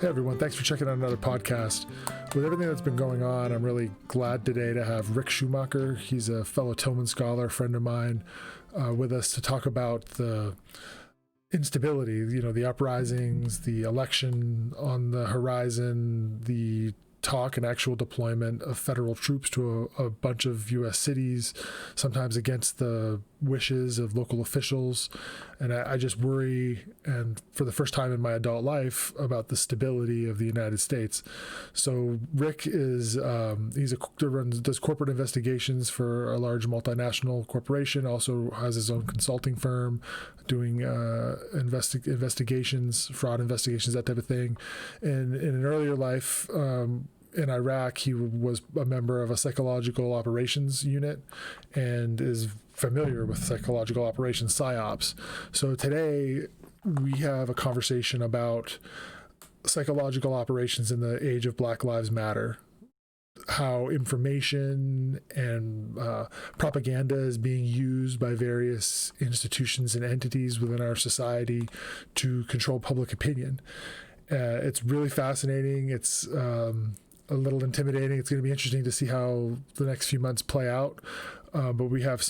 Hey everyone, thanks for checking out another podcast. With everything that's been going on, I'm really glad today to have Rick Schumacher. He's a fellow Tillman scholar, friend of mine, with us to talk about the instability, the uprisings, the election on the horizon, the talk and actual deployment of federal troops to a bunch of U.S. cities, sometimes against the wishes of local officials. And I just worry, and for the first time in my adult life, about the stability of the United States. So Rick is does corporate investigations for a large multinational corporation, also has his own consulting firm doing investigations, fraud investigations, that type of thing. And in an earlier life, in Iraq, he was a member of a psychological operations unit and is familiar with psychological operations, PSYOPs. So today we have a conversation about psychological operations in the age of Black Lives Matter, how information and propaganda is being used by various institutions and entities within our society to control public opinion. It's really fascinating. It's a little intimidating. It's going to be interesting to see how the next few months play out. But we have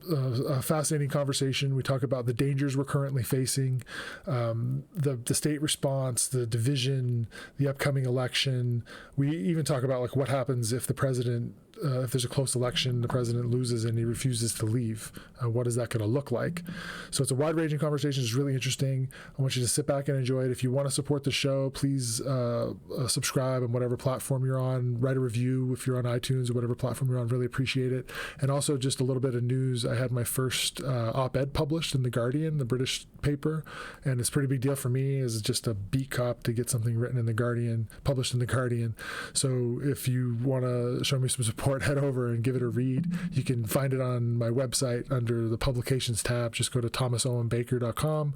a fascinating conversation. We talk about the dangers we're currently facing, the state response, the division, the upcoming election. We even talk about like what happens if the president, if there's a close election, the president loses and he refuses to leave. What is that going to look like? So it's a wide-ranging conversation. It's really interesting. I want you to sit back and enjoy it. If you want to support the show, please subscribe on whatever platform you're on. Write a review if you're on iTunes or whatever platform you're on. Really appreciate it. And also just a little bit of news. I had my first op-ed published in The Guardian, the British paper, and it's a pretty big deal for me as just a beat cop to get something written in The Guardian, published in The Guardian. So if you want to show me some support, head over and give it a read. You can find it on my website under the publications tab. Just go to thomasowenbaker.com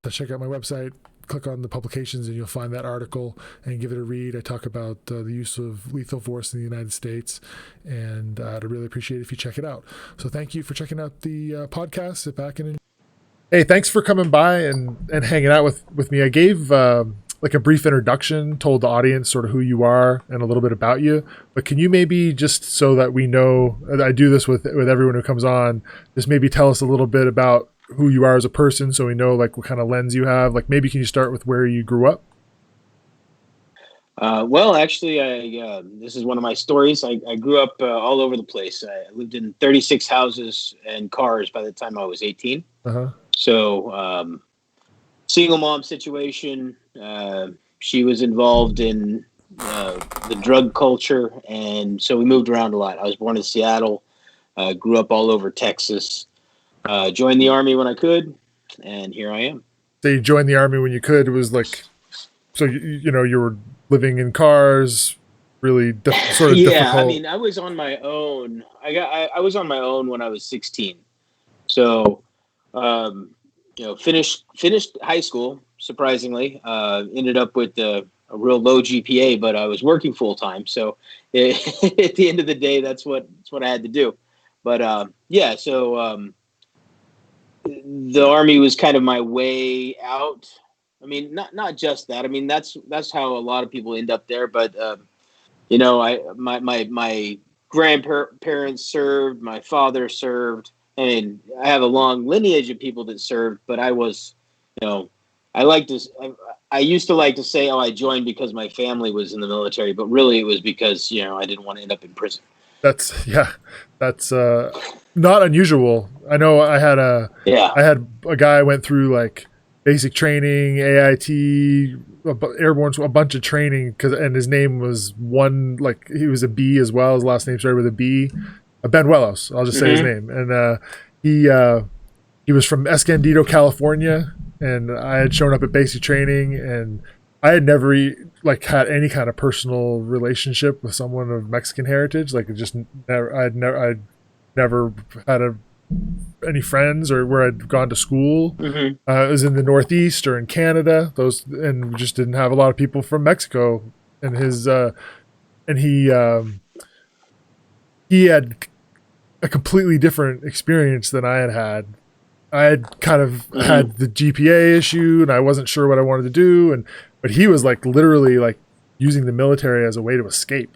to check out my website. Click on the publications and you'll find that article and give it a read. I talk about the use of lethal force in the United States, and I'd really appreciate it if you check it out. So thank you for checking out the podcast. Sit back and enjoy. Hey, thanks for coming by and hanging out with me. I gave like a brief introduction, told the audience sort of who you are and a little bit about you. But can you maybe, just so that we know, I do this with everyone who comes on, just maybe tell us a little bit about who you are as a person so we know like what kind of lens you have. Like maybe can you start with where you grew up? Well, actually, this is one of my stories. I grew up all over the place. I lived in 36 houses and cars by the time I was 18. Uh-huh. So single mom situation. She was involved in the drug culture, and so we moved around a lot. I was born in Seattle, grew up all over Texas, joined the Army when I could, and here I am. So you joined the Army when you could. It was like, so you were living in cars, really sort of yeah, difficult. I mean, I was on my own. I was on my own when I was 16. So, finished high school. Surprisingly, ended up with a real low GPA, but I was working full time. So, at the end of the day, that's what I had to do. But so the Army was kind of my way out. I mean, not just that. I mean, that's how a lot of people end up there. But my grandparents served, my father served. I mean, I have a long lineage of people that served, but I was, I used to like to say, I joined because my family was in the military, but really it was because, I didn't want to end up in prison. That's not unusual. I know I had a guy went through like basic training, AIT, airborne, a bunch of training, and his name was he was a B as well. His last name started with a B. Ben Wellos, I'll just say his name. And he was from Escondido, California, and I had shown up at basic training, and I had never had any kind of personal relationship with someone of Mexican heritage. Like, I'd never had any friends or where I'd gone to school. Mm-hmm. It was in the Northeast or in Canada. And we just didn't have a lot of people from Mexico. And he had a completely different experience than I had. I had kind of Mm-hmm. had the GPA issue and I wasn't sure what I wanted to do. But he was like literally like using the military as a way to escape.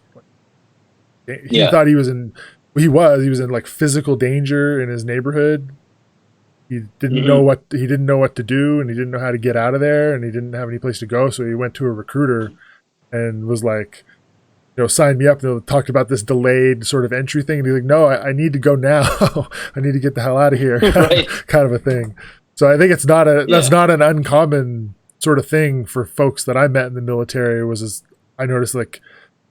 He Yeah. thought he was in like physical danger in his neighborhood. Mm-hmm. He didn't know what to do, and he didn't know how to get out of there, and he didn't have any place to go. So he went to a recruiter and was like, sign me up. And they talked about this delayed sort of entry thing. And he's like, no, I need to go now. I need to get the hell out of here, Right. kind of a thing. So I think that's Yeah. not an uncommon sort of thing for folks that I met in the military. I noticed like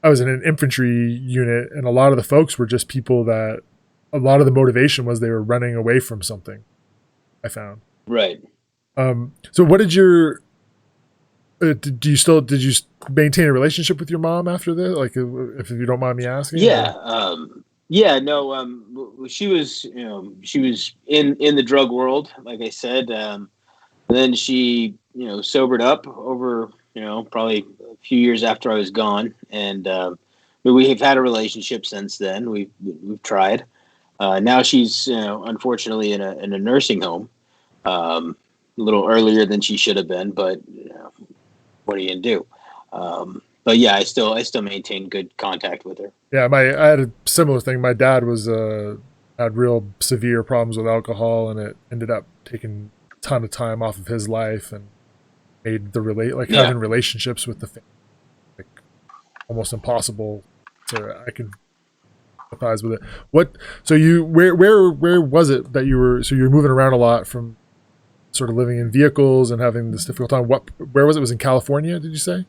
I was in an infantry unit, and a lot of the folks were just people that a lot of the motivation was they were running away from something. I found. Right. So what did your did you maintain a relationship with your mom after this? Like, if you don't mind me asking, Yeah. or Yeah. No. She was, she was in the drug world, like I said. Then she, sobered up over, probably a few years after I was gone, and but we have had a relationship since then. We've tried. Now she's, unfortunately in a nursing home, a little earlier than she should have been, but what are you gonna do? But yeah, I still maintain good contact with her. yeah, I had a similar thing. My dad was had real severe problems with alcohol, and it ended up taking a ton of time off of his life, and made Yeah. having relationships with the family like almost impossible. So I can empathize with it. What? So you where was it that you were? So you were moving around a lot from sort of living in vehicles and having this difficult time. Where was it? It was in California? Did you say?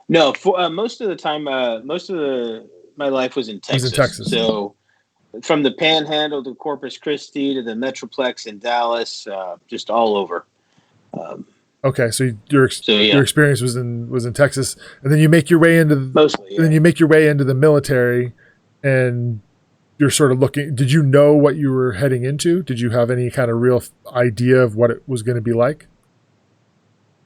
No, for most of the time, most of the my life was in It was in Texas. Texas. So from the Panhandle to Corpus Christi to the Metroplex in Dallas, just all over. Um, Okay, so so your yeah, experience was in Texas, and then you make your way mostly, yeah. the military, and you're sort of looking. Did you know what you were heading into? Did you have any kind of real idea of what it was going to be like?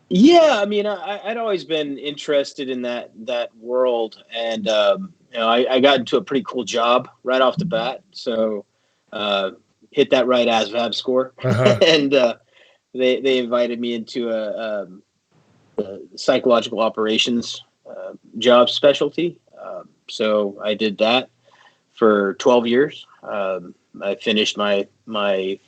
Yeah, I mean, I'd always been interested in that world, and I got into a pretty cool job right off the bat. So uh, hit that right ASVAB score, Uh huh. and they invited me into a psychological operations job specialty. So I did that for 12 years. I finished my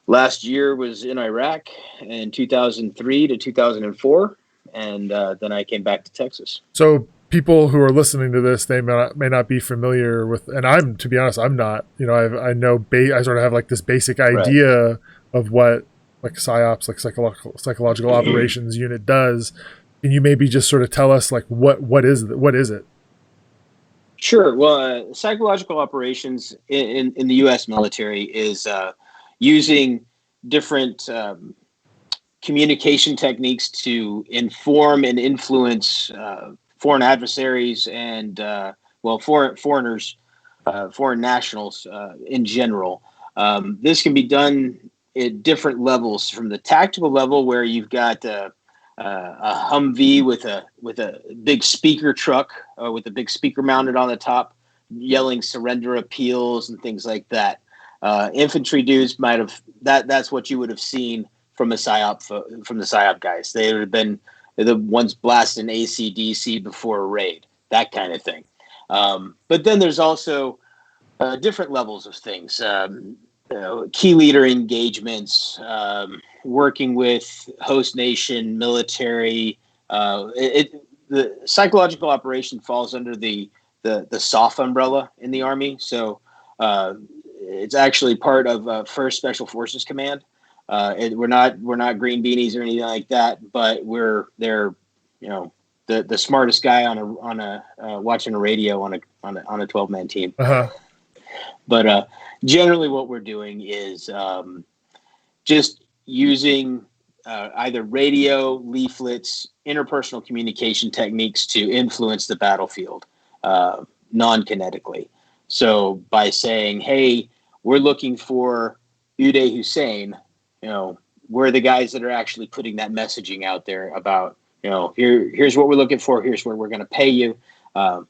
last year was in Iraq in 2003 to 2004, and then I came back to Texas. So people who are listening to this, they may not be familiar with, and I'm, to be honest, I'm not. I know I sort of have like this basic Right. idea of what like PSYOPs, like psychological operations unit does. Can you maybe just sort of tell us like what is it? Sure. Well, psychological operations in the U.S. military is using different communication techniques to inform and influence foreign adversaries and foreigners, foreign nationals in general. This can be done at different levels, from the tactical level where you've got a Humvee with a big speaker truck with a big speaker mounted on the top, yelling surrender appeals and things like that. Infantry dudes might have that's what you would have seen from from the PSYOP guys. They would have been the ones blasting ACDC before a raid, that kind of thing. But then there's also different levels of things. Key leader engagements, working with host nation military. The psychological operation falls under the SOF umbrella in the Army. So it's actually part of First Special Forces Command. We're not green beanies or anything like that, but they're the smartest guy on a watching a radio on a 12-man team. Uh huh. But generally, what we're doing is just using either radio, leaflets, interpersonal communication techniques to influence the battlefield non-kinetically. So by saying, "Hey, we're looking for Uday Hussein," we're the guys that are actually putting that messaging out there about, here's what we're looking for, here's where we're going to pay you. Um,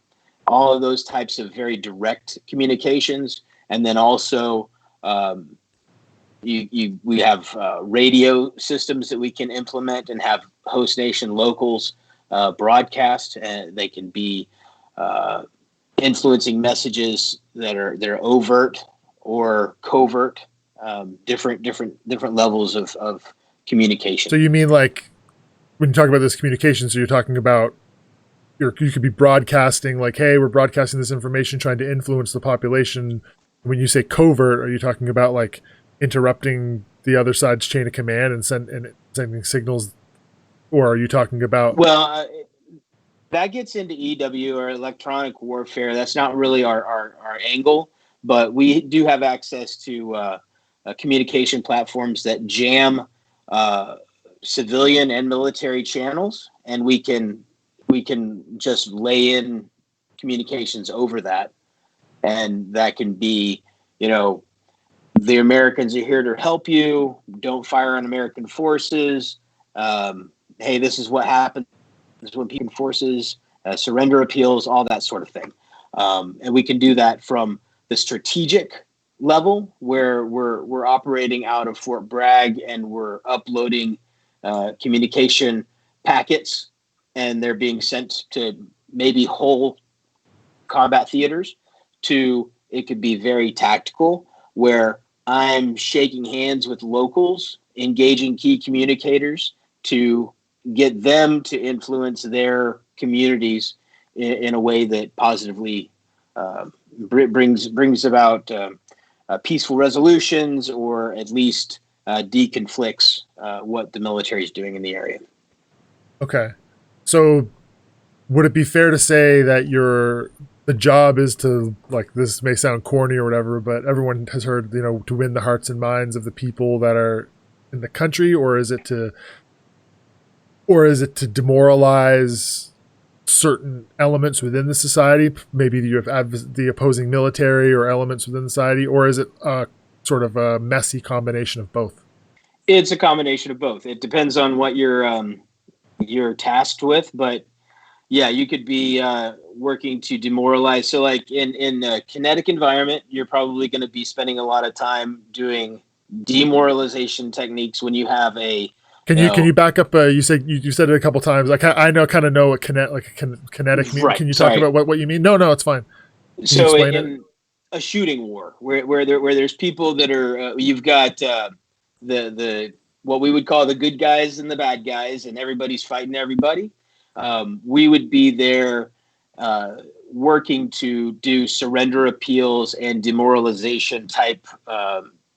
all of those types of very direct communications, and then also um, we have radio systems that we can implement and have host nation locals broadcast, and they can be influencing messages that are overt or covert, different levels of communication. So you mean like when you talk about this communication, so you're talking about you could be broadcasting like, hey, we're broadcasting this information trying to influence the population. When you say covert, are you talking about like interrupting the other side's chain of command and sending signals, or are you talking about? Well, that gets into EW or electronic warfare. That's not really our angle, but we do have access to communication platforms that jam civilian and military channels, and we can just lay in communications over that, and that can be, the Americans are here to help you. Don't fire on American forces. Hey, this is what happens when people forces, surrender appeals, all that sort of thing. And we can do that from the strategic level, where we're operating out of Fort Bragg and we're uploading communication packets, and they're being sent to maybe whole combat theaters. To it could be very tactical, where I'm shaking hands with locals, engaging key communicators to get them to influence their communities in a way that positively brings about peaceful resolutions, or at least deconflicts what the military is doing in the area. Okay, so would it be fair to say that the job is to, like, this may sound corny or whatever, but everyone has heard, to win the hearts and minds of the people that are in the country, or is it to demoralize certain elements within the society? Maybe you have the opposing military or elements within the society, or is it sort of a messy combination of both? It's a combination of both. It depends on what you're tasked with, but yeah, you could be working to demoralize. So like in a kinetic environment, you're probably going to be spending a lot of time doing demoralization techniques when you have a. Can you back up? You said it a couple times. I kind of know what kinetic means. Right, Can you talk sorry. about what you mean? No, it's fine. Can So in a shooting war, where there's people that are you've got the what we would call the good guys and the bad guys, and everybody's fighting everybody. We would be there working to do surrender appeals and demoralization type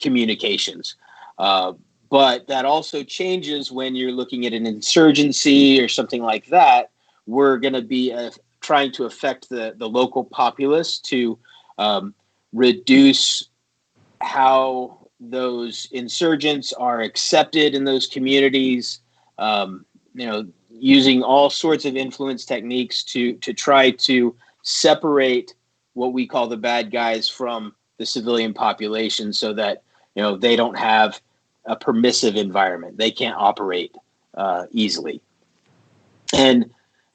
communications. But that also changes when you're looking at an insurgency or something like that. We're going to be trying to affect the local populace to reduce how those insurgents are accepted in those communities, using all sorts of influence techniques to try to separate what we call the bad guys from the civilian population, so that they don't have a permissive environment. They can't operate easily, and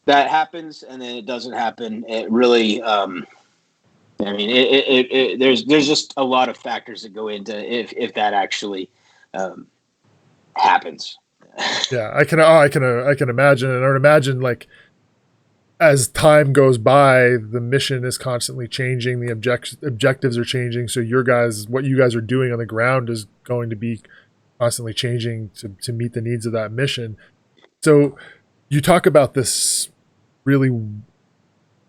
that happens, and then it doesn't happen. It really, there's just a lot of factors that go into if that actually happens. Yeah, I can imagine, and I would imagine, like, as time goes by, the mission is constantly changing, the objectives are changing, so what you guys are doing on the ground is going to be constantly changing to meet the needs of that mission. So you talk about this really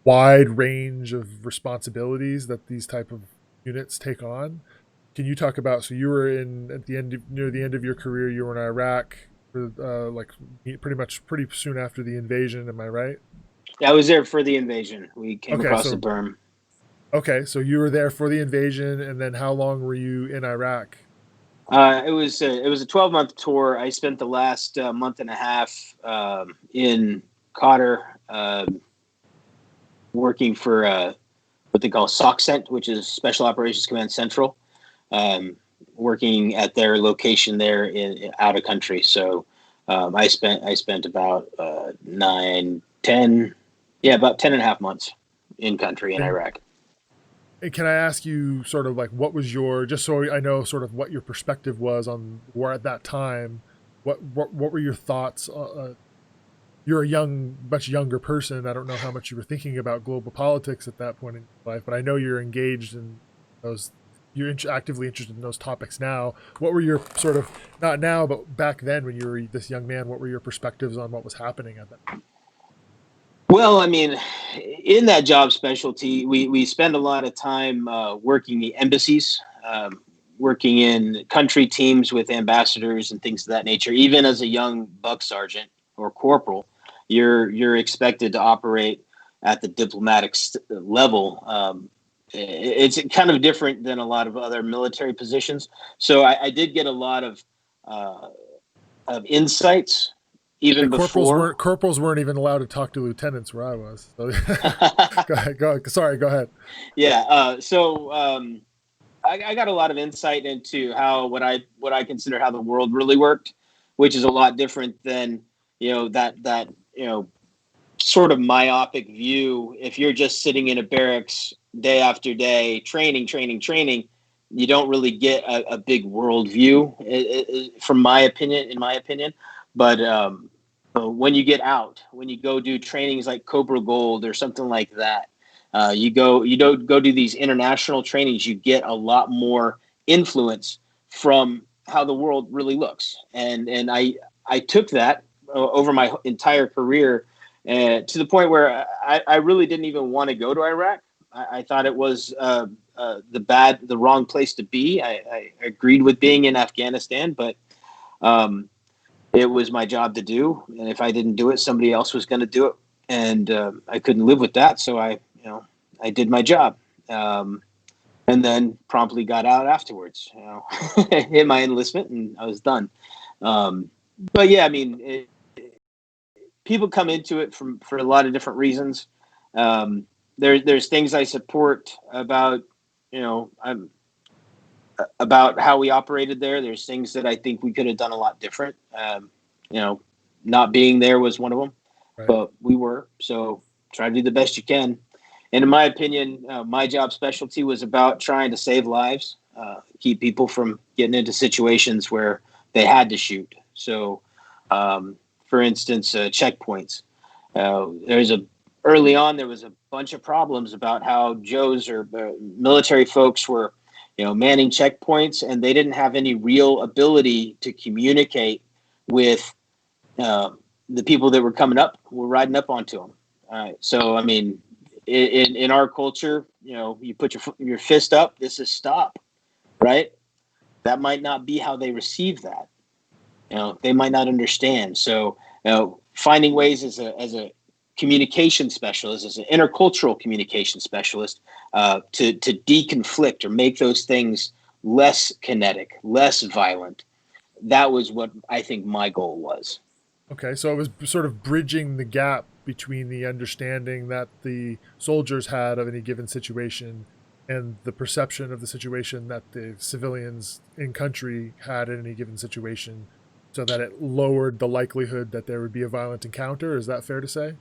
wide range of responsibilities that these type of units take on. Can you talk about, so you were near the end of your career, you were in Iraq for pretty soon after the invasion, am I right? I was there for the invasion. We came across the berm. Okay, so you were there for the invasion, and then how long were you in Iraq? It was a 12-month tour. I spent the last month and a half in Qatar, working for what they call SOCCENT, which is Special Operations Command Central, working at their location there out of country. So I spent about 10 and a half months in country in Iraq. And can I ask you sort of like, what was your, just so I know sort of what your perspective was on war at that time, what were your thoughts? You're a much younger person. I don't know how much you were thinking about global politics at that point in your life, but I know you're engaged in those, actively interested in those topics now. What were your sort of, not now, but back then when you were this young man, what were your perspectives on what was happening at that time? Well, I mean, in that job specialty, we spend a lot of time working the embassies, working in country teams with ambassadors and things of that nature. Even as a young buck sergeant or corporal, you're expected to operate at the diplomatic level. It's kind of different than a lot of other military positions. So I did get a lot of insights even before. Corporals weren't even allowed to talk to lieutenants where I was. So go ahead. Sorry, go ahead. Yeah. I got a lot of insight into what I consider how the world really worked, which is a lot different than, that sort of myopic view. If you're just sitting in a barracks day after day, training, you don't really get a big world view, in my opinion. But when you get out, when you go do trainings like Cobra Gold or something like that, you don't go do these international trainings, you get a lot more influence from how the world really looks. And I took that over my entire career, to the point where I really didn't even want to go to Iraq. I thought it was the wrong place to be. I agreed with being in Afghanistan, but it was my job to do, and if I didn't do it, somebody else was going to do it, and I couldn't live with that. So I did my job, and then promptly got out afterwards. Hit my enlistment, and I was done. But yeah, I mean, people come into it for a lot of different reasons. There's things I support about, about how we operated there. There's things that I think we could have done a lot different. Not being there was one of them, right. But we were. So try to do the best you can. And in my opinion, my job specialty was about trying to save lives, keep people from getting into situations where they had to shoot. So, for instance, checkpoints. Early on, there was a bunch of problems about how Joes or military folks were, manning checkpoints, and they didn't have any real ability to communicate with the people that were riding up onto them. So, I mean, in our culture, you put your fist up, this is stop, right? That might not be how they receive that. They might not understand. So, finding ways as a communication specialist, as an intercultural communication specialist, to deconflict or make those things less kinetic, less violent. That was what I think my goal was. Okay, so it was sort of bridging the gap between the understanding that the soldiers had of any given situation and the perception of the situation that the civilians in country had in any given situation, so that it lowered the likelihood that there would be a violent encounter. Is that fair to say?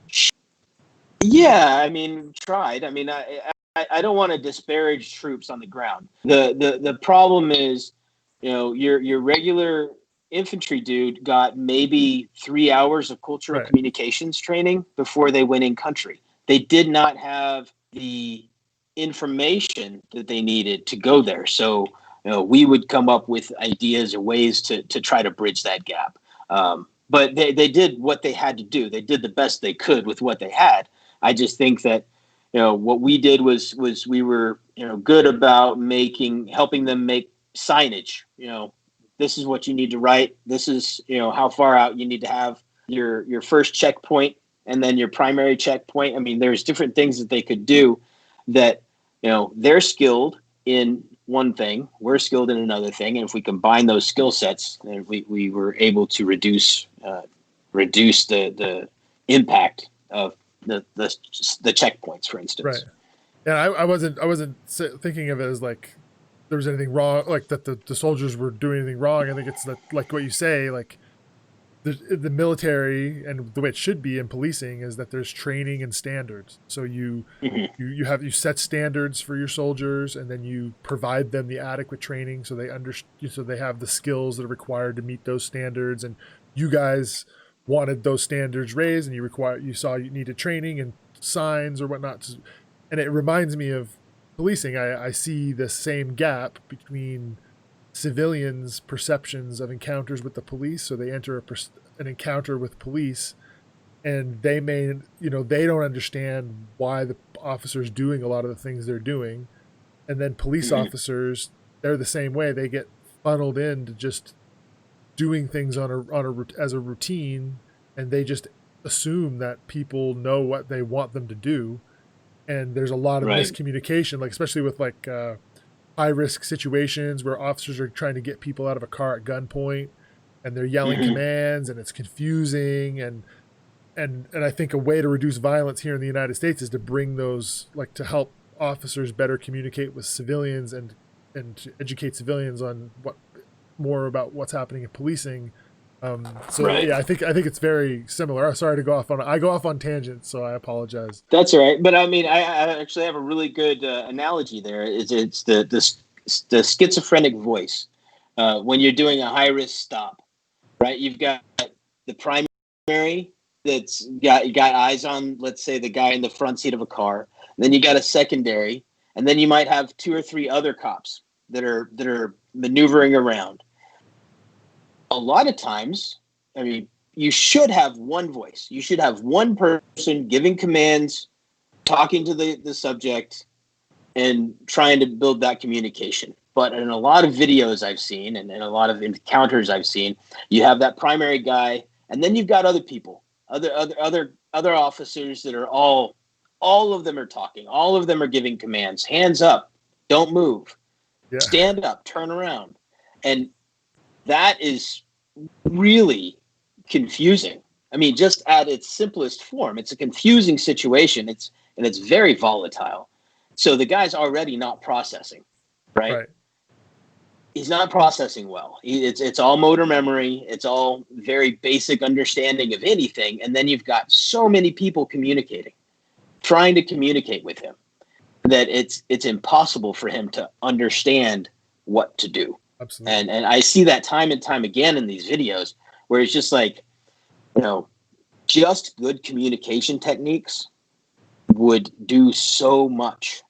Yeah, I mean, tried. I mean, I don't want to disparage troops on the ground. The problem is, your regular infantry dude got maybe 3 hours of cultural communications training before they went in country. They did not have the information that they needed to go there. So, we would come up with ideas or ways to try to bridge that gap. But they did what they had to do. They did the best they could with what they had. I just think that, what we did was we were, good about helping them make signage. This is what you need to write. This is, how far out you need to have your first checkpoint and then your primary checkpoint. I mean, there's different things that they could do that, they're skilled in one thing, we're skilled in another thing. And if we combine those skill sets, then we were able to reduce the impact of the checkpoints, for instance. Right. And I wasn't thinking of it as like there was anything wrong, like that the soldiers were doing anything wrong. I think it's like what you say, like the military, and the way it should be in policing, is that there's training and standards. So you set standards for your soldiers, and then you provide them the adequate training so they have the skills that are required to meet those standards. And you guys wanted those standards raised, and you saw you needed training and signs or whatnot. And it reminds me of policing. I see the same gap between civilians' perceptions of encounters with the police. So they enter an encounter with police, and they don't understand why the officer's doing a lot of the things they're doing. And then police officers, they're the same way. They get funneled into just doing things as a routine, and they just assume that people know what they want them to do. And there's a lot of miscommunication, like especially with high risk situations where officers are trying to get people out of a car at gunpoint, and they're yelling commands, and it's confusing. And I think a way to reduce violence here in the United States is to bring those, to help officers better communicate with civilians and to educate civilians on more about what's happening in policing. Yeah, I think it's very similar. Sorry to go off on tangents, so I apologize. That's all right. But I mean, I actually have a really good analogy there. It's the schizophrenic voice. When you're doing a high risk stop, right? You've got the primary that's got eyes on, let's say, the guy in the front seat of a car. And then you got a secondary, and then you might have 2 or 3 other cops that are maneuvering around. A lot of times, I mean, you should have one voice. You should have one person giving commands, talking to the subject, and trying to build that communication. But in a lot of videos I've seen, and in a lot of encounters I've seen, you have that primary guy, and then you've got other people, other officers that are all of them are talking. All of them are giving commands. Hands up, don't move, stand up, turn around. And that is really confusing. I mean, just at its simplest form, it's a confusing situation. It's very volatile. So the guy's already not processing, right? He's not processing well. It's all motor memory. It's all very basic understanding of anything. And then you've got so many people trying to communicate with him, that it's impossible for him to understand what to do. Absolutely. And I see that time and time again in these videos, where it's just just good communication techniques would do so much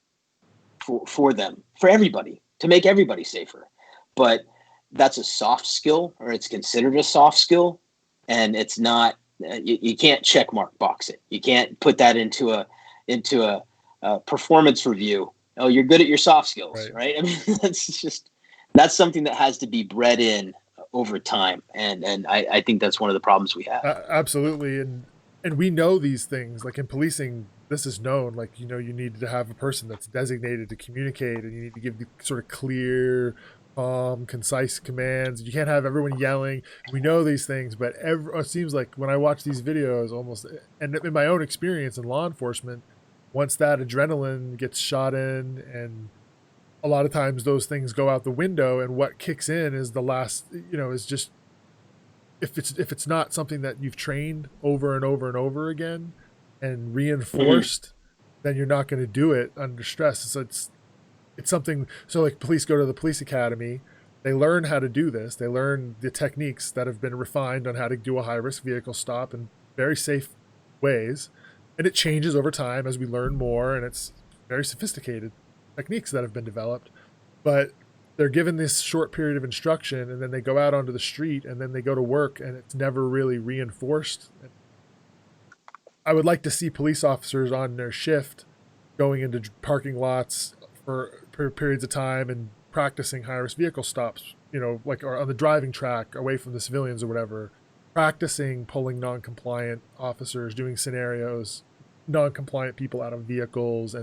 for them, for everybody, to make everybody safer. But that's a soft skill, or it's considered a soft skill, and it's not. You can't check mark box it. You can't put that into a performance review. Oh, you're good at your soft skills, right? I mean, that's something that has to be bred in over time. And I think that's one of the problems we have. Absolutely. And we know these things, like in policing, this is known, you need to have a person that's designated to communicate, and you need to give the sort of clear, concise commands. You can't have everyone yelling. We know these things, but it seems like when I watch these videos, almost, and in my own experience in law enforcement, once that adrenaline gets shot in, and a lot of times those things go out the window, and what kicks in is the last, is just, if it's not something that you've trained over and over and over again and reinforced, then you're not going to do it under stress. So it's something. So like police go to the police academy, they learn how to do this. They learn the techniques that have been refined on how to do a high risk vehicle stop in very safe ways. And it changes over time as we learn more, and it's very sophisticated techniques that have been developed. But they're given this short period of instruction, and then they go out onto the street, and then they go to work, and it's never really reinforced. I would like to see police officers on their shift going into parking lots for periods of time and practicing high-risk vehicle stops, or on the driving track away from the civilians or whatever, practicing pulling non-compliant officers, doing scenarios, non-compliant people out of vehicles.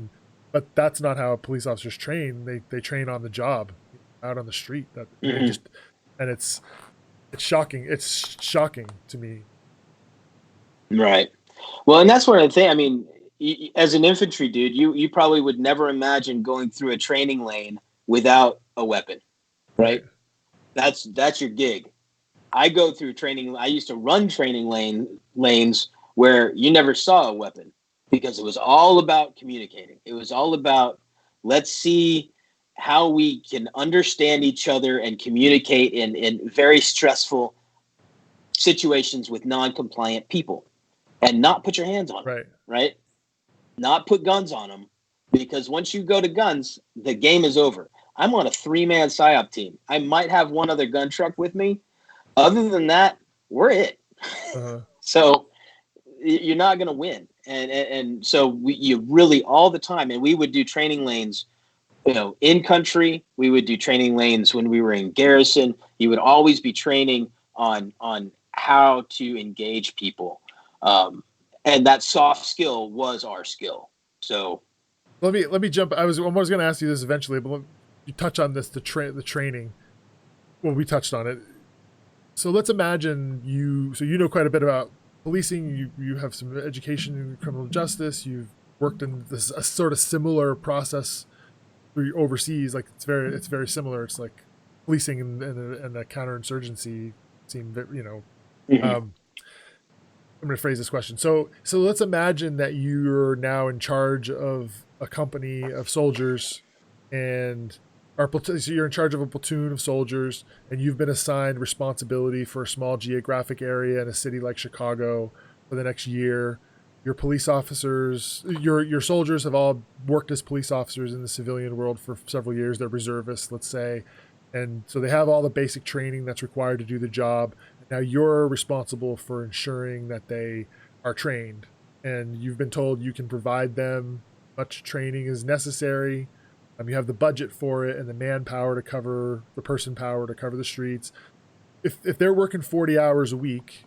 But that's not how police officers train. They train on the job, out on the street. And it's shocking. It's shocking to me. Right. Well, and that's one of the things. I mean, as an infantry dude, you probably would never imagine going through a training lane without a weapon, right? That's your gig. I go through training. I used to run training lanes where you never saw a weapon because it was all about communicating. It was all about, let's see how we can understand each other and communicate in very stressful situations with non-compliant people, and not put your hands on them, right? Not put guns on them, because once you go to guns, the game is over. I'm on a 3-man PSYOP team. I might have one other gun truck with me. Other than that, we're it. So you're not going to win. And so you really all the time, and we would do training lanes, in country. We would do training lanes when we were in garrison. You would always be training on how to engage people. And that soft skill was our skill. So let me jump. I was almost going to ask you this eventually, but you touch on this, the training. Well, we touched on it. So let's imagine you know quite a bit about policing. You have some education in criminal justice. You've worked in this a sort of similar process overseas. Like it's very similar. It's like policing and the counterinsurgency seem, I'm going to phrase this question. So let's imagine that you're now in charge of a company of soldiers, and so you're in charge of a platoon of soldiers, and you've been assigned responsibility for a small geographic area in a city like Chicago for the next year. Your police officers, your soldiers have all worked as police officers in the civilian world for several years. They're reservists, let's say. And so they have all the basic training that's required to do the job. Now you're responsible for ensuring that they are trained, and you've been told you can provide them much training as necessary. You have the budget for it and the manpower to cover the person power to cover the streets. If they're working 40 hours a week,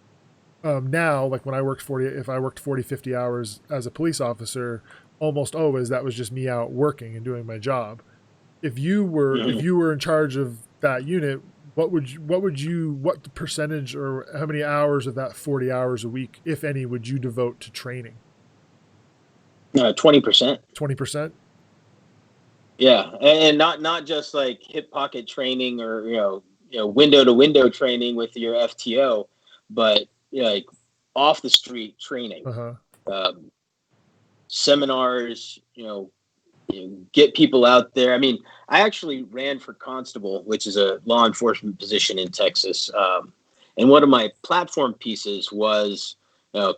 now, like when I worked 40, 50 hours as a police officer, almost always that was just me out working and doing my job. If you were in charge of that unit, what percentage or how many hours of that 40 hours a week, if any, would you devote to training? 20%. 20%? Yeah. And not just like hip pocket training or, window to window training with your FTO, but like off the street training, seminars, get people out there. I mean, I actually ran for constable, which is a law enforcement position in Texas. And one of my platform pieces was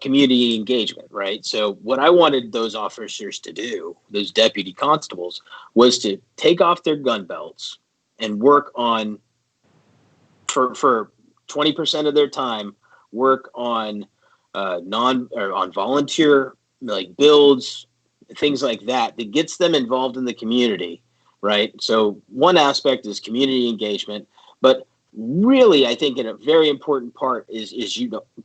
community engagement, right? So what I wanted those officers to do, those deputy constables, was to take off their gun belts and work on, for 20% of their time, work on on volunteer like builds, things like that gets them involved in the community, right? So one aspect is community engagement, but really I think a very important part is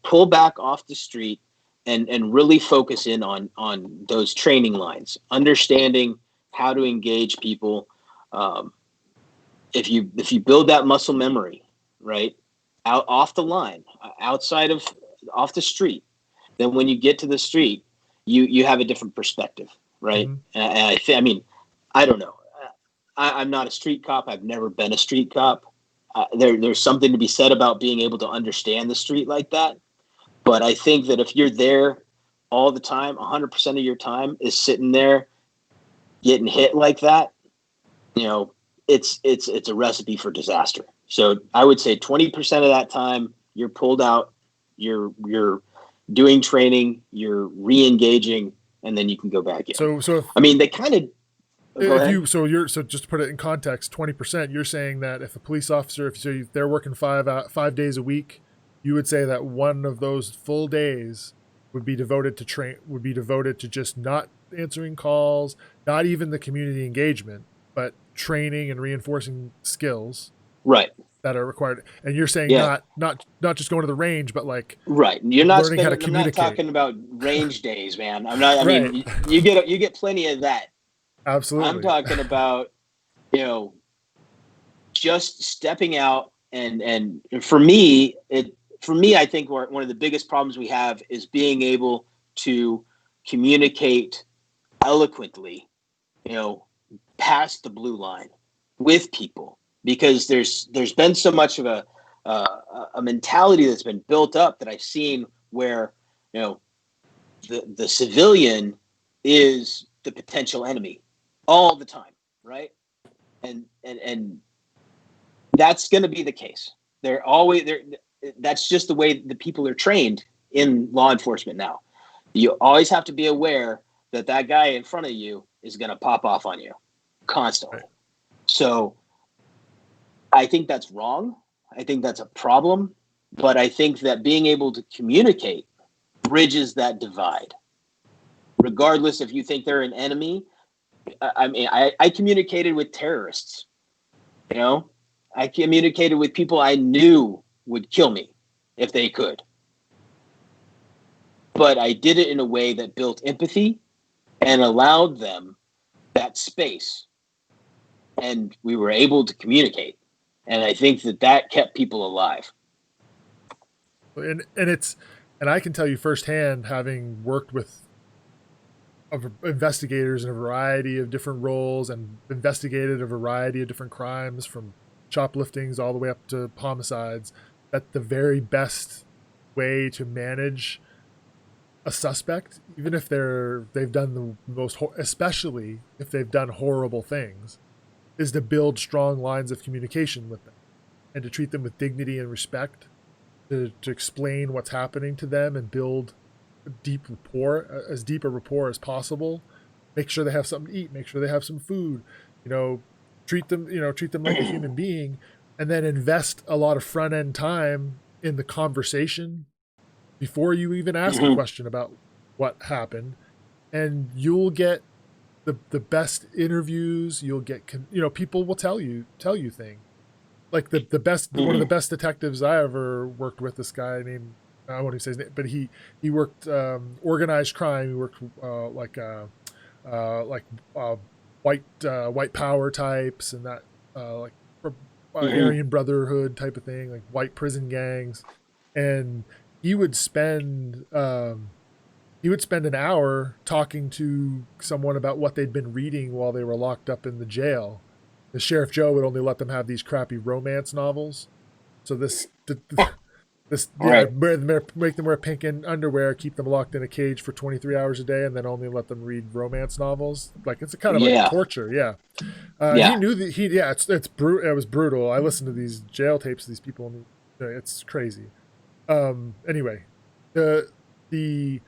pull back off the street and really focus in on those training lines, understanding how to engage people. If you build that muscle memory, right, off the line, off the street, then when you get to the street, you have a different perspective, right? Mm-hmm. And I don't know. I'm not a street cop. I've never been a street cop. There's something to be said about being able to understand the street like that. But I think that if you're there all the time, 100% of your time is sitting there getting hit like that, it's a recipe for disaster. So I would say 20% of that time you're pulled out, you're doing training, you're re-engaging, and then you can go back in. So they kind of. So just to put it in context, 20%. You're saying that if a police officer, if they're working 5 days a week, you would say that one of those full days would be devoted to just not answering calls, not even the community engagement, but training and reinforcing skills, right, that are required. And you're saying not just going to the range, but like right. You're not learning how to communicate. I'm not talking about range days, man. I'm not. I mean, you get plenty of that. Absolutely. I'm talking about, just stepping out and for me, I think one of the biggest problems we have is being able to communicate eloquently, past the blue line with people, because there's been so much of a mentality that's been built up that I've seen where, the civilian is the potential enemy all the time, right? And that's going to be the case. They're always there. That's just the way the people are trained in law enforcement now. You always have to be aware that that guy in front of you is going to pop off on you constantly. Right. So I think that's wrong. I think that's a problem. But I think that being able to communicate bridges that divide. Regardless if you think they're an enemy. I mean, I communicated with terrorists. I communicated with people I knew would kill me if they could. But I did it in a way that built empathy and allowed them that space. And we were able to communicate. And I think that kept people alive. And I can tell you firsthand, having worked with investigators in a variety of different roles and investigated a variety of different crimes, from shopliftings all the way up to homicides, that the very best way to manage a suspect, even if they've done the most, especially if they've done horrible things, is to build strong lines of communication with them and to treat them with dignity and respect, to explain what's happening to them and build a deep rapport, as deep a rapport as possible. Make sure they have something to eat, make sure they have some food, treat them like a human being, and then invest a lot of front end time in the conversation before you even ask a question about what happened. And you'll get the best interviews. You'll get, people will tell you things. Like the best, one of the best detectives I ever worked with, this guy named, I won't even say his name, but he worked organized crime. He worked white power types and that Aryan Brotherhood type of thing, like white prison gangs. And he would spend an hour talking to someone about what they'd been reading while they were locked up in the jail. The Sheriff Joe would only let them have these crappy romance novels. So Right. make them wear pink underwear, keep them locked in a cage for 23 hours a day, and then only let them read romance novels. Like, it's a kind of like torture. Yeah. He knew that it was brutal. I listened to these jail tapes of these people, and it's crazy. Anyway, he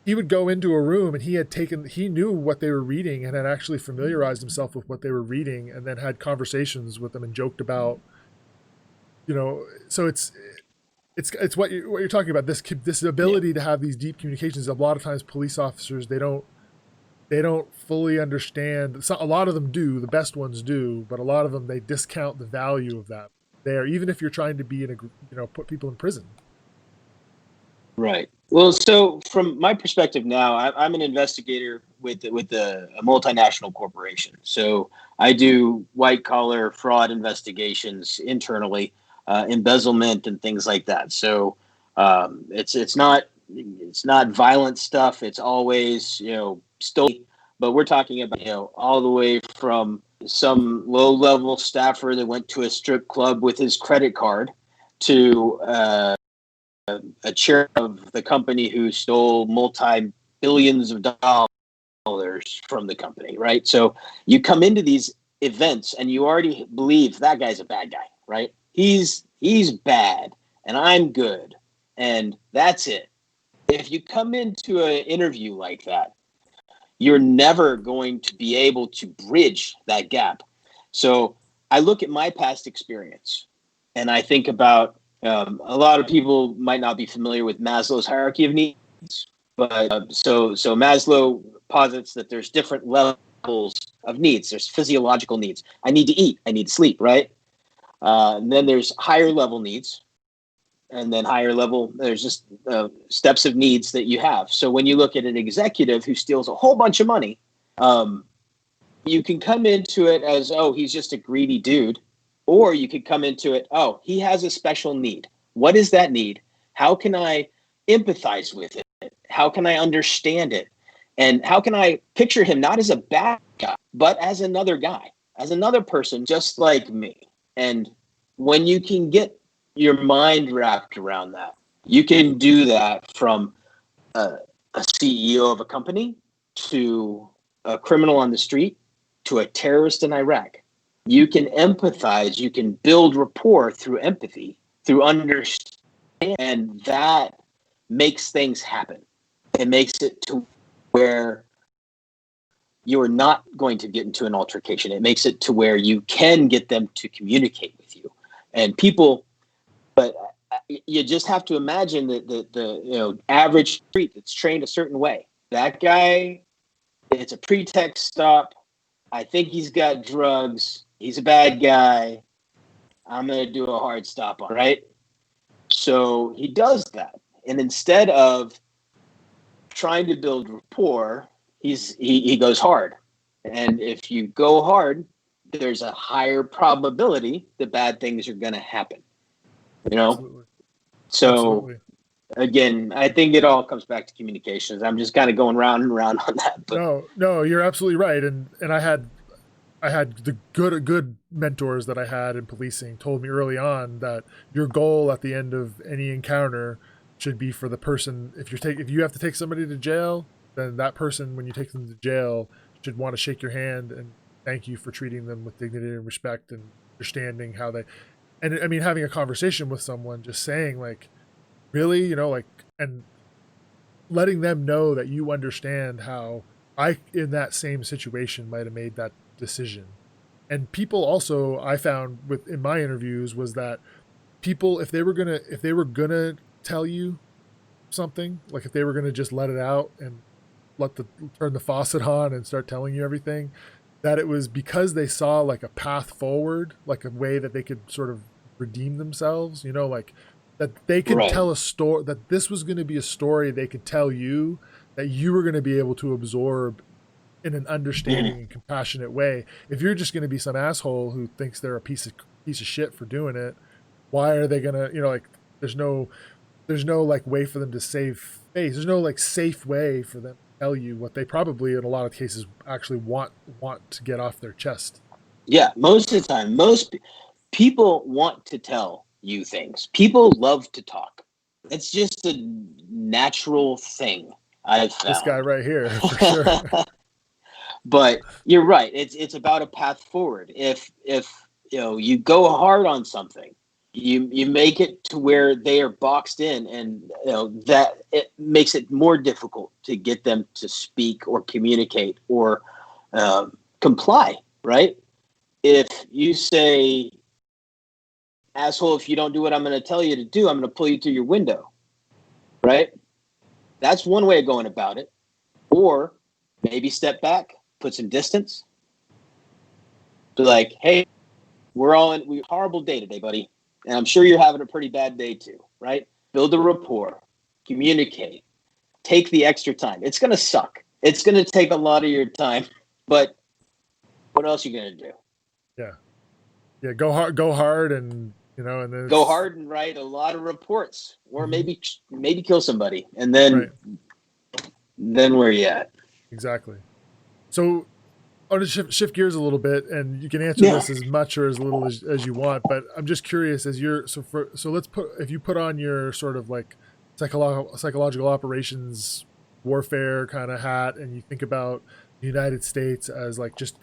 would go into a room and he knew what they were reading and had actually familiarized himself with what they were reading, and then had conversations with them and joked about, so it's what you're talking about, this ability to have these deep communications. A lot of times police officers, they don't fully understand. A lot of them do, the best ones do, but a lot of them, they discount the value of that there, even if you're trying to be put people in prison. Right. Well, so from my perspective now, I'm an investigator with a multinational corporation. So I do white collar fraud investigations internally, embezzlement and things like that. So it's not violent stuff. It's always stolen. But we're talking about all the way from some low level staffer that went to a strip club with his credit card to a chair of the company who stole multi-billions of dollars from the company, right? So you come into these events and you already believe that guy's a bad guy, right? He's bad and I'm good, and that's it. If you come into an interview like that, you're never going to be able to bridge that gap. So I look at my past experience and I think about, a lot of people might not be familiar with Maslow's hierarchy of needs, but so Maslow posits that there's different levels of needs. There's physiological needs. I need to eat. I need to sleep, right? And then there's higher level needs. And then higher level, there's just steps of needs that you have. So when you look at an executive who steals a whole bunch of money, you can come into it as, oh, he's just a greedy dude. Or you could come into it, oh, he has a special need. What is that need? How can I empathize with it? How can I understand it? And how can I picture him not as a bad guy, but as another guy, as another person just like me? And when you can get your mind wrapped around that. You can do that from a CEO of a company to a criminal on the street to a terrorist in Iraq. You can empathize, you can build rapport through empathy, through understanding, and that makes things happen. It makes it to where you're not going to get into an altercation. It makes it to where you can get them to communicate with you. And people, but you just have to imagine that the average street that's trained a certain way. That guy, it's a pretext stop. I think he's got drugs. He's a bad guy. I'm going to do a hard stop on, right? So he does that. And instead of trying to build rapport, he goes hard. And if you go hard, there's a higher probability that bad things are going to happen. Absolutely. So Absolutely. Again, I think it all comes back to communications. I'm just kind of going round and round on that. But No, you're absolutely right. And I had the good mentors that I had in policing told me early on that your goal at the end of any encounter should be for the person. If you have to take somebody to jail, then that person, when you take them to jail, should want to shake your hand and thank you for treating them with dignity and respect and understanding how they. And I mean, having a conversation with someone, just saying like, really, and letting them know that you understand how I, in that same situation, might have made that decision. And people also, I found in my interviews, was that people, if they were gonna tell you something, like if they were gonna just let it out and turn the faucet on and start telling you everything, that it was because they saw like a path forward, like a way that they could sort of redeem themselves, like that they could tell a story, that this was going to be a story they could tell you, that you were going to be able to absorb in an understanding and compassionate way. If you're just going to be some asshole who thinks they're a piece of shit for doing it, why are they going to, like, there's no like way for them to save face. There's no like safe way for them to tell you what they probably in a lot of cases actually want to get off their chest. Yeah, most of the time, most people want to tell you things. People love to talk. It's just a natural thing, I've found. This guy right here, for sure. But you're right. It's about a path forward. If you go hard on something, you make it to where they are boxed in, and that it makes it more difficult to get them to speak or communicate or comply. Right? If you say, asshole, if you don't do what I'm going to tell you to do, I'm going to pull you through your window. Right? That's one way of going about it. Or maybe step back, put some distance. Be like, hey, we horrible day today, buddy. And I'm sure you're having a pretty bad day too, right? Build a rapport, communicate, take the extra time. It's going to suck. It's going to take a lot of your time, but what else are you going to do? Yeah. Go hard and, and then go hard and write a lot of reports, or maybe kill somebody. And then where are you at? Exactly. So I want to shift gears a little bit, and you can answer this as much or as little as you want, but I'm just curious, if you put on your sort of like psychological operations warfare kind of hat, and you think about the United States as like just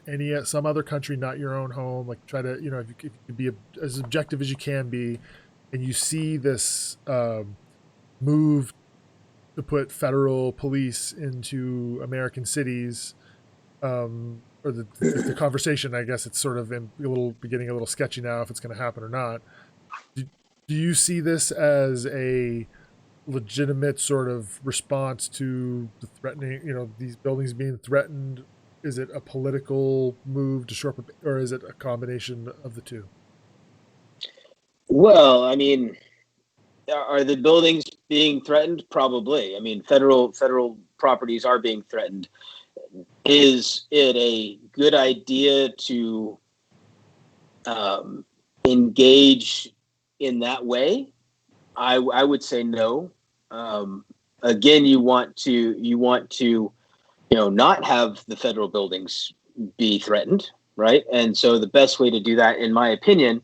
some other country, not your own home, like try to, if you could be as objective as you can be, and you see this move to put federal police into American cities, or the conversation, I guess it's sort of getting a little sketchy now if it's going to happen or not. Do you see this as a legitimate sort of response to the threatening, these buildings being threatened? Is it a political move to shore up, or is it a combination of the two? Well, I mean, are the buildings being threatened? Probably. I mean, federal properties are being threatened. Is it a good idea to engage in that way? I would say no. Again, you want to not have the federal buildings be threatened, right? And so the best way to do that, in my opinion,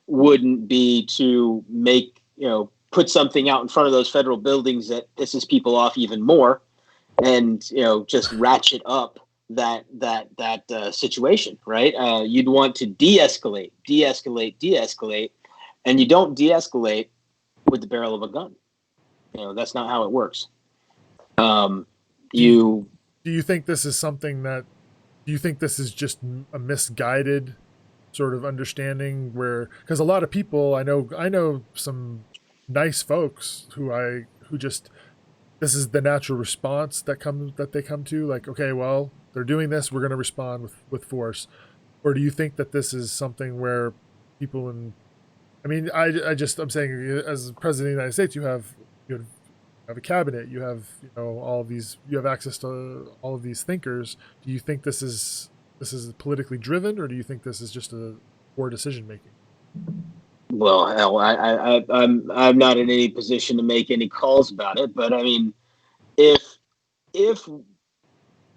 wouldn't be to make, put something out in front of those federal buildings that pisses people off even more, and just ratchet up that situation, right? You'd want to de-escalate, and you don't de-escalate with the barrel of a gun. That's not how it works. Do you think this is something that? Do you think this is just a misguided sort of understanding where, because a lot of people I know some nice folks who just, this is the natural response that they come to, like, okay, well, they're doing this, we're going to respond with force. Or do you think that this is something where people I'm saying, as president of the United States, you have a cabinet, you have you have access to all of these thinkers. Do you think this is politically driven, or do you think this is just a poor decision making? Well, hell, I'm not in any position to make any calls about it, but I mean, if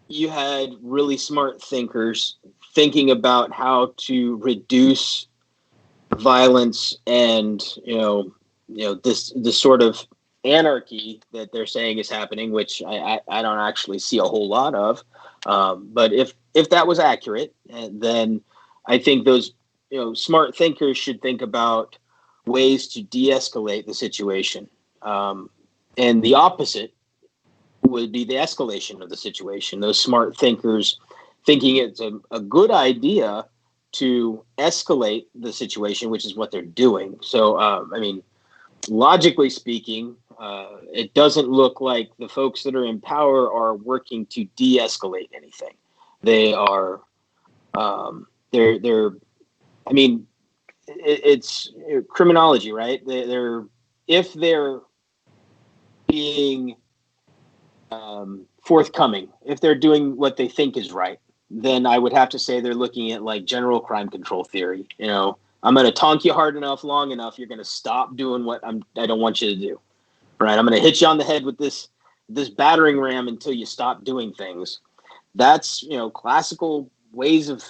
you had really smart thinkers thinking about how to reduce violence and this sort of anarchy that they're saying is happening, which I don't actually see a whole lot of, but if that was accurate, then I think those smart thinkers should think about ways to de-escalate the situation, and the opposite would be the escalation of the situation. Those smart thinkers thinking it's a good idea to escalate the situation, which is what they're doing. So, I mean, logically speaking, it doesn't look like the folks that are in power are working to de-escalate anything. They are, I mean, it's criminology, right? If they're being forthcoming, if they're doing what they think is right, then I would have to say they're looking at like general crime control theory. I'm going to tonk you hard enough, long enough, you're going to stop doing what I don't want you to do. Right? I'm going to hit you on the head with this battering ram until you stop doing things. That's classical ways of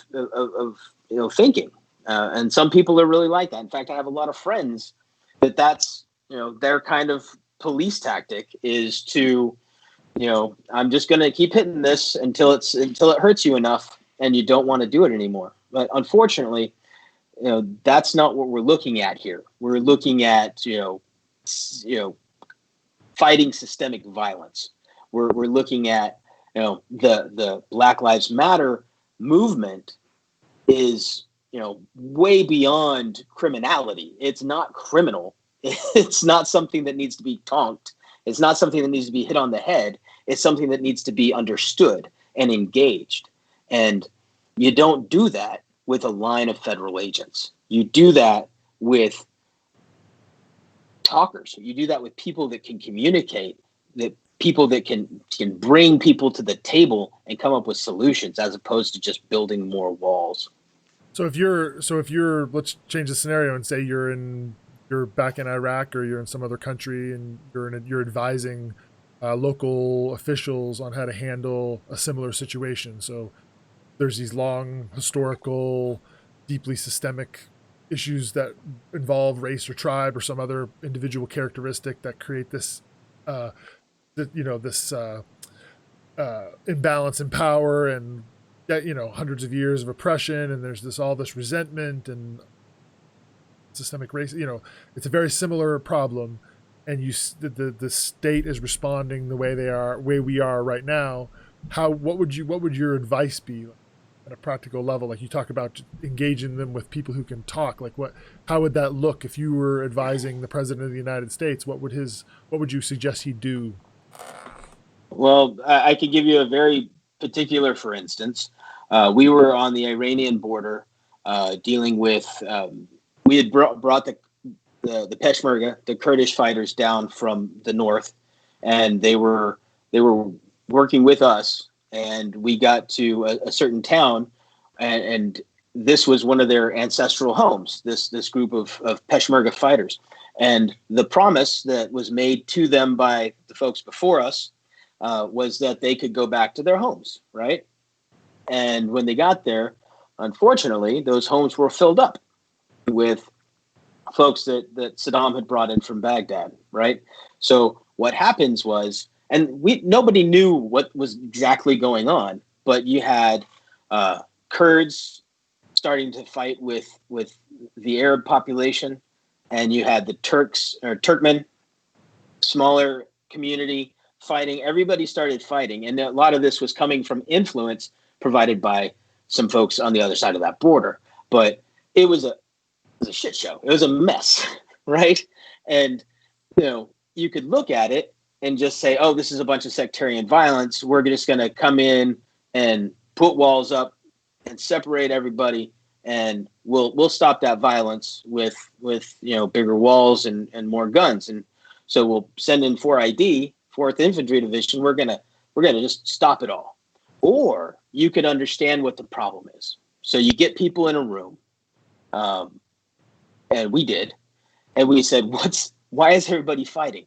thinking, and some people are really like that. In fact, I have a lot of friends that's their kind of police tactic is to I'm just going to keep hitting this until it hurts you enough and you don't want to do it anymore. But unfortunately, that's not what we're looking at here. We're looking at fighting systemic violence. We're looking at the Black Lives Matter movement is way beyond criminality. It's not criminal. It's not something that needs to be tonked. It's not something that needs to be hit on the head. It's something that needs to be understood and engaged. And you don't do that with a line of federal agents. You do that with talkers. You do that with people that can communicate, that people that can bring people to the table and come up with solutions, as opposed to just building more walls. So if you're let's change the scenario and say you're back in Iraq, or you're in some other country, and you're advising local officials on how to handle a similar situation. So there's these long historical, deeply systemic issues that involve race or tribe or some other individual characteristic that create this imbalance in power, and hundreds of years of oppression, and there's all this resentment and systemic race. It's a very similar problem, and the state is responding the way we are right now. What would your advice be at a practical level? Like, you talk about engaging them with people who can talk. Like, how would that look if you were advising the president of the United States? What would you suggest he do? Well, I could give you a very particular, for instance. We were on the Iranian border dealing with. We had brought the Peshmerga, the Kurdish fighters, down from the north, and they were working with us. And we got to a certain town, and this was one of their ancestral homes. This group of Peshmerga fighters, and the promise that was made to them by the folks before us was that they could go back to their homes, right? And when they got there, unfortunately, those homes were filled up with folks that Saddam had brought in from Baghdad, right? So what happens was, and nobody knew what was exactly going on, but you had Kurds starting to fight with the Arab population, and you had the Turks or Turkmen, smaller community, fighting. Everybody started fighting, and a lot of this was coming from influence provided by some folks on the other side of that border. But it was a shit show. It was a mess, right? And you could look at it and just say, "Oh, this is a bunch of sectarian violence. We're just going to come in and put walls up and separate everybody, and we'll stop that violence with bigger walls and more guns. And so we'll send in 4ID, 4th Infantry Division. We're gonna just stop it all." Or you could understand what the problem is. So you get people in a room, and we did, and we said, why is everybody fighting?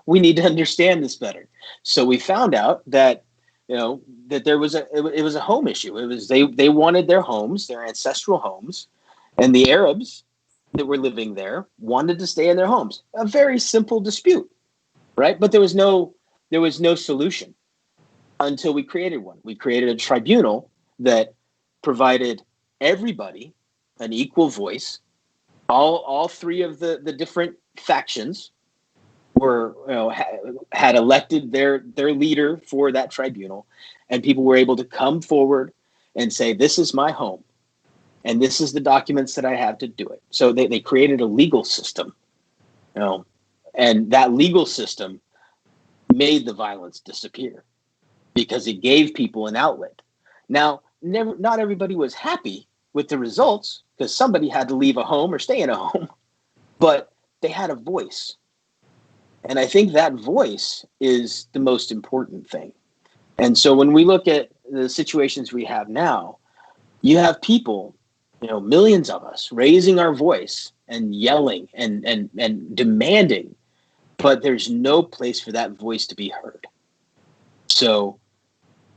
We need to understand this better. So we found out that that there was it was a home issue. It was they wanted their homes, their ancestral homes, and the Arabs that were living there wanted to stay in their homes. A very simple dispute, right? But there was no solution until we created one. We created a tribunal that provided everybody an equal voice. All three of the different factions were had elected their leader for that tribunal, and people were able to come forward and say, "This is my home, and this is the documents that I have to do it." So they created a legal system, and that legal system made the violence disappear because it gave people an outlet. Now, not everybody was happy with the results because somebody had to leave a home or stay in a home, but they had a voice. And I think that voice is the most important thing. And so when we look at the situations we have now, you have people, millions of us raising our voice and yelling and demanding, but there's no place for that voice to be heard. So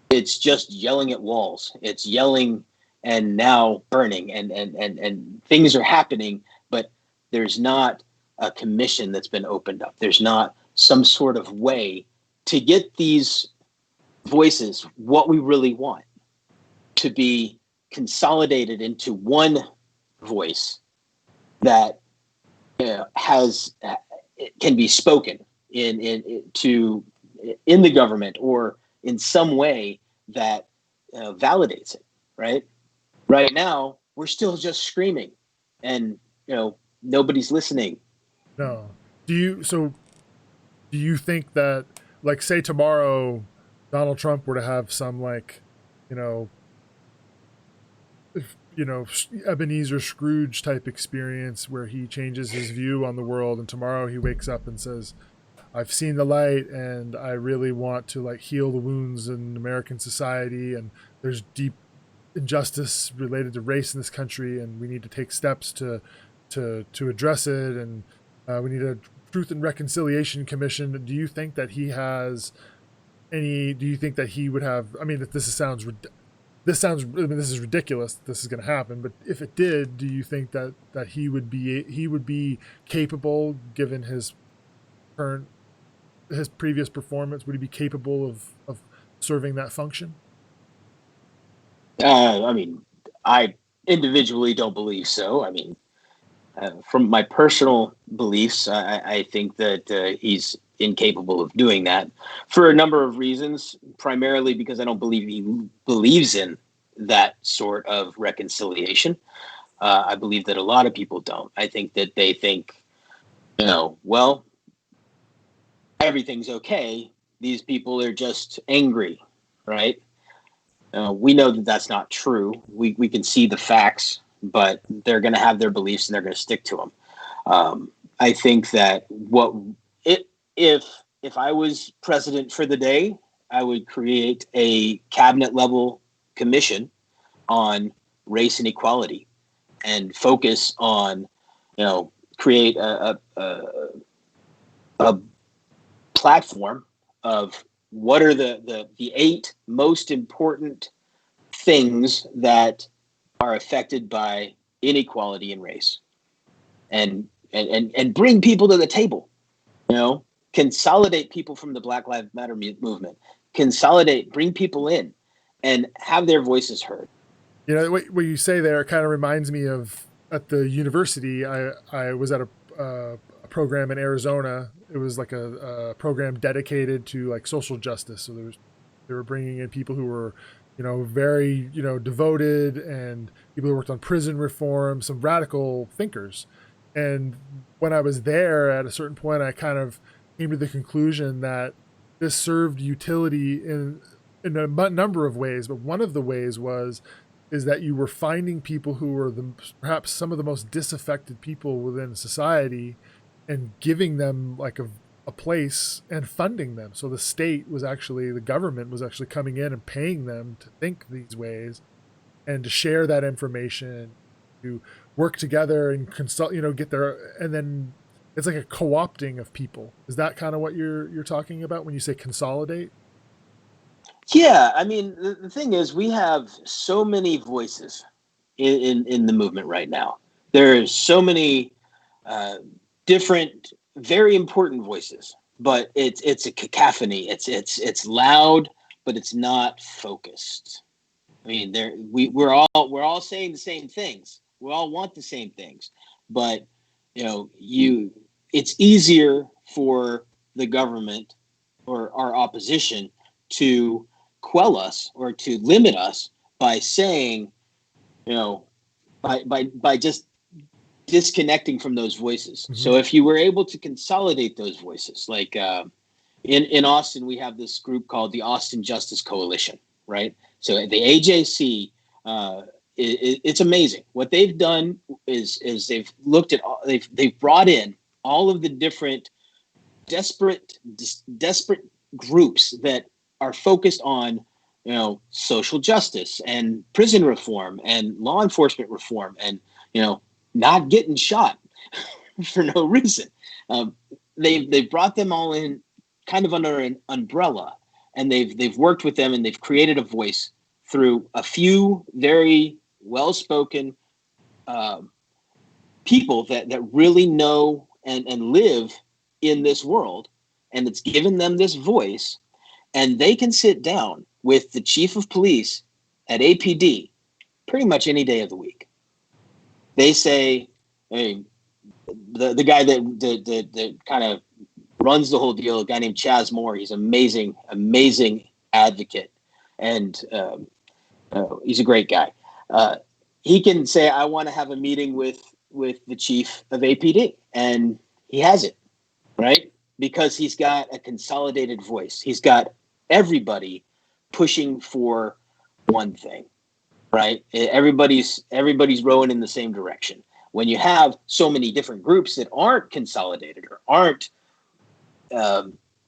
it's just yelling at walls. It's yelling and now burning and things are happening, but there's not a commission that's been opened up. There's not some sort of way to get these voices, what we really want, to be consolidated into one voice that can be spoken in the government or in some way that validates it. Right now, we're still just screaming, and nobody's listening. No. Do you think that, like, say tomorrow Donald Trump were to have some, like, Ebenezer Scrooge type experience where he changes his view on the world, and tomorrow he wakes up and says, "I've seen the light and I really want to, like, heal the wounds in American society, and there's deep injustice related to race in this country, and we need to take steps to address it, and we need a Truth and Reconciliation Commission." Do you think that he has any? Do you think that he would have? I mean, this sounds. I mean, this is ridiculous. This is going to happen. But if it did, do you think that he would be capable, given his previous performance? Would he be capable of serving that function? I mean, I individually don't believe so. I mean, from my personal beliefs, I think that he's incapable of doing that for a number of reasons, primarily because I don't believe he believes in that sort of reconciliation. I believe that a lot of people don't. I think that they think, well, everything's okay. These people are just angry, right? We know that that's not true. We can see the facts, but they're going to have their beliefs and they're going to stick to them. I think that if I was president for the day, I would create a cabinet level commission on race and equality and focus on, create a platform of what are the 8 most important things that are affected by inequality in race. and bring people to the table, consolidate people from the Black Lives Matter movement, bring people in and have their voices heard. What you say there kind of reminds me of at the university. I was at a program in Arizona. It was like a program dedicated to like social justice. So they were bringing in people who were, very, devoted, and people who worked on prison reform, some radical thinkers. And when I was there at a certain point, I kind of came to the conclusion that this served utility in a number of ways. But one of the ways is that you were finding people who were perhaps some of the most disaffected people within society and giving them like a place and funding them. So the government was actually coming in and paying them to think these ways and to share that information, to work together and consult, and then it's like a co-opting of people. Is that kind of what you're talking about when you say consolidate? Yeah, I mean, the thing is, we have so many voices in the movement right now. There's so many different, very important voices, but it's a cacophony. It's loud, but it's not focused. I mean, we're all saying the same things. We all want the same things, but it's easier for the government or our opposition to quell us or to limit us by saying, by just disconnecting from those voices. Mm-hmm. So if you were able to consolidate those voices, like in Austin, we have this group called the Austin Justice Coalition, right? So the AJC, it's amazing. What they've done is they've looked at they've brought in all of the different desperate groups that are focused on, social justice and prison reform and law enforcement reform and, not getting shot for no reason. They've brought them all in kind of under an umbrella, and they've worked with them, and they've created a voice through a few very well-spoken people that really know and live in this world, and it's given them this voice, and they can sit down with the chief of police at APD pretty much any day of the week. They say, hey, the guy that kind of runs the whole deal, a guy named Chaz Moore, he's amazing advocate, and he's a great guy. He can say, I want to have a meeting with the chief of APD, and he has it, right? Because he's got a consolidated voice. He's got everybody pushing for one thing, right? Everybody's rowing in the same direction. When you have so many different groups that aren't consolidated or aren't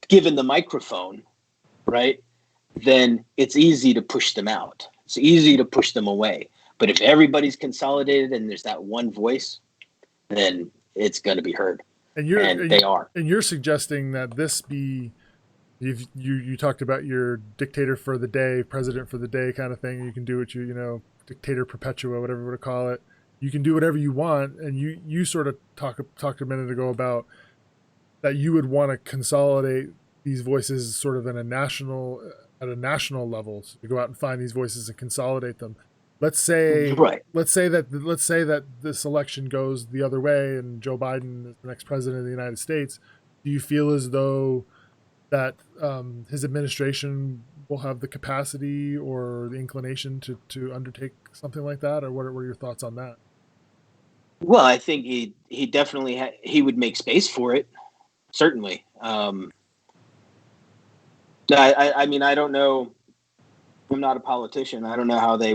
given the microphone, right, then it's easy to push them out. It's easy to push them away. But if everybody's consolidated and there's that one voice, then it's going to be heard. And they are. And you're suggesting that this be, you talked about your dictator for the day, president for the day kind of thing. You can do what dictator perpetua, whatever you want to call it. You can do whatever you want. And you sort of talked a minute ago about that you would want to consolidate these voices sort of at a national level. So you go out and find these voices and consolidate them. Let's say that this election goes the other way and Joe Biden is the next president of the United States. Do you feel as though that his administration will have the capacity or the inclination to undertake something like that? Or what are your thoughts on that? Well, I think he definitely he would make space for it. Certainly. I mean, I don't know. I'm not a politician. I don't know how he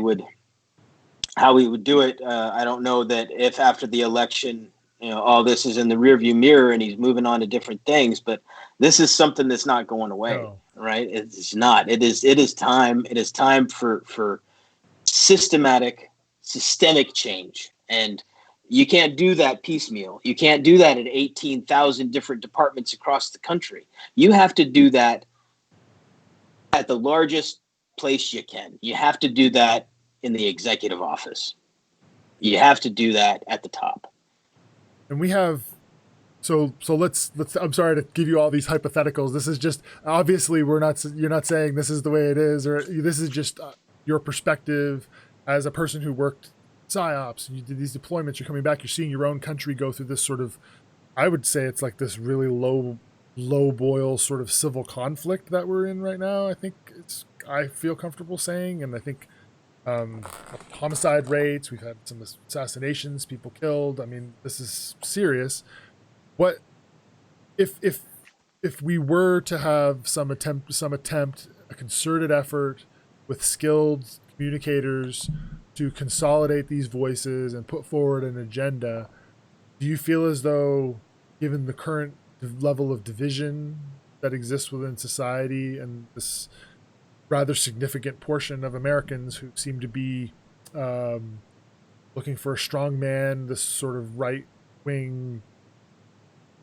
would do it. I don't know that if after the election, all this is in the rearview mirror and he's moving on to different things, but this is something that's not going away, right? It's not. It is time. It is time for systemic change. And you can't do that piecemeal. You can't do that at 18,000 different departments across the country. You have to do that at the largest place you can. You have to do that in the executive office. You have to do that at the top. and we have, so let's, I'm sorry to give you all these hypotheticals. This is just, obviously you're not saying this is the way it is, or this is just your perspective as a person who worked PSYOPs, and you did these deployments, you're coming back, you're seeing your own country go through this sort of, I would say it's like this really low boil sort of civil conflict that we're in right now. I feel comfortable saying, and I think homicide rates, we've had some assassinations, people killed. I mean, this is serious. What if we were to have some attempt, a concerted effort with skilled communicators to consolidate these voices and put forward an agenda? Do you feel as though, given the current level of division that exists within society and this rather significant portion of Americans who seem to be looking for a strong man, this sort of right wing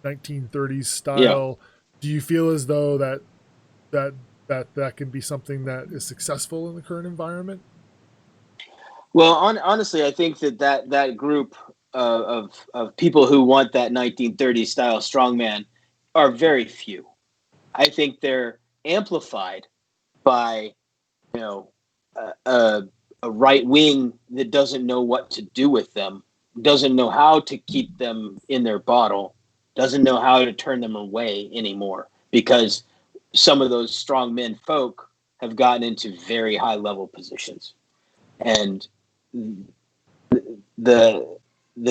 1930s style, do you feel as though that can be something that is successful in the current environment? Well, honestly, I think that group of people who want that 1930s style strongman are very few. I think they're amplified by, a right wing that doesn't know what to do with them, doesn't know how to keep them in their bottle, doesn't know how to turn them away anymore, because some of those strong men folk have gotten into very high level positions. And the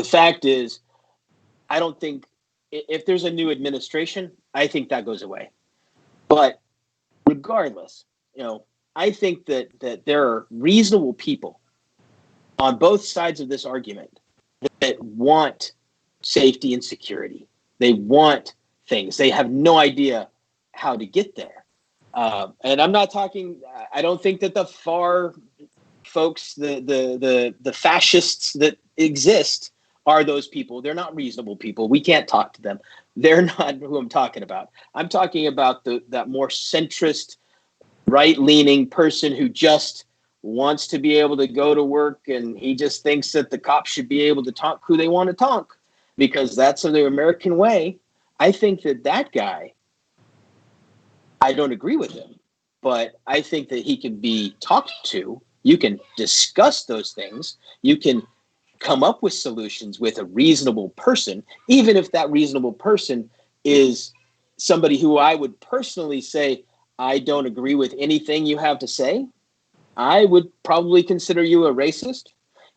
fact is, I don't think, if there's a new administration, I think that goes away. But regardless, I think that there are reasonable people on both sides of this argument that want safety and security. They want things. They have no idea how to get there. And I'm not talking, I don't think that the far folks, the fascists that exist are those people. They're not reasonable people. We can't talk to them. They're not who I'm talking about. I'm talking about that more centrist, right-leaning person who just wants to be able to go to work, and he just thinks that the cops should be able to talk who they want to talk because that's the American way. I think that guy, I don't agree with him, but I think that he can be talked to. You can discuss those things. You can come up with solutions with a reasonable person, even if that reasonable person is somebody who I would personally say, I don't agree with anything you have to say. I would probably consider you a racist,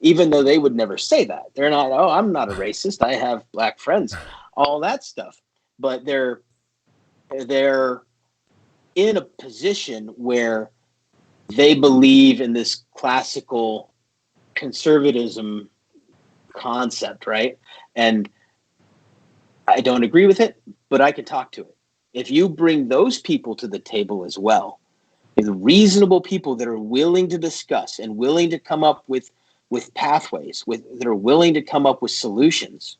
even though they would never say that. They're not, oh, I'm not a racist, I have black friends, all that stuff. But they're in a position where they believe in this classical conservatism concept, right? And I don't agree with it, but I can talk to it. If you bring those people to the table as well, the reasonable people that are willing to discuss and willing to come up with pathways, that are willing to come up with solutions,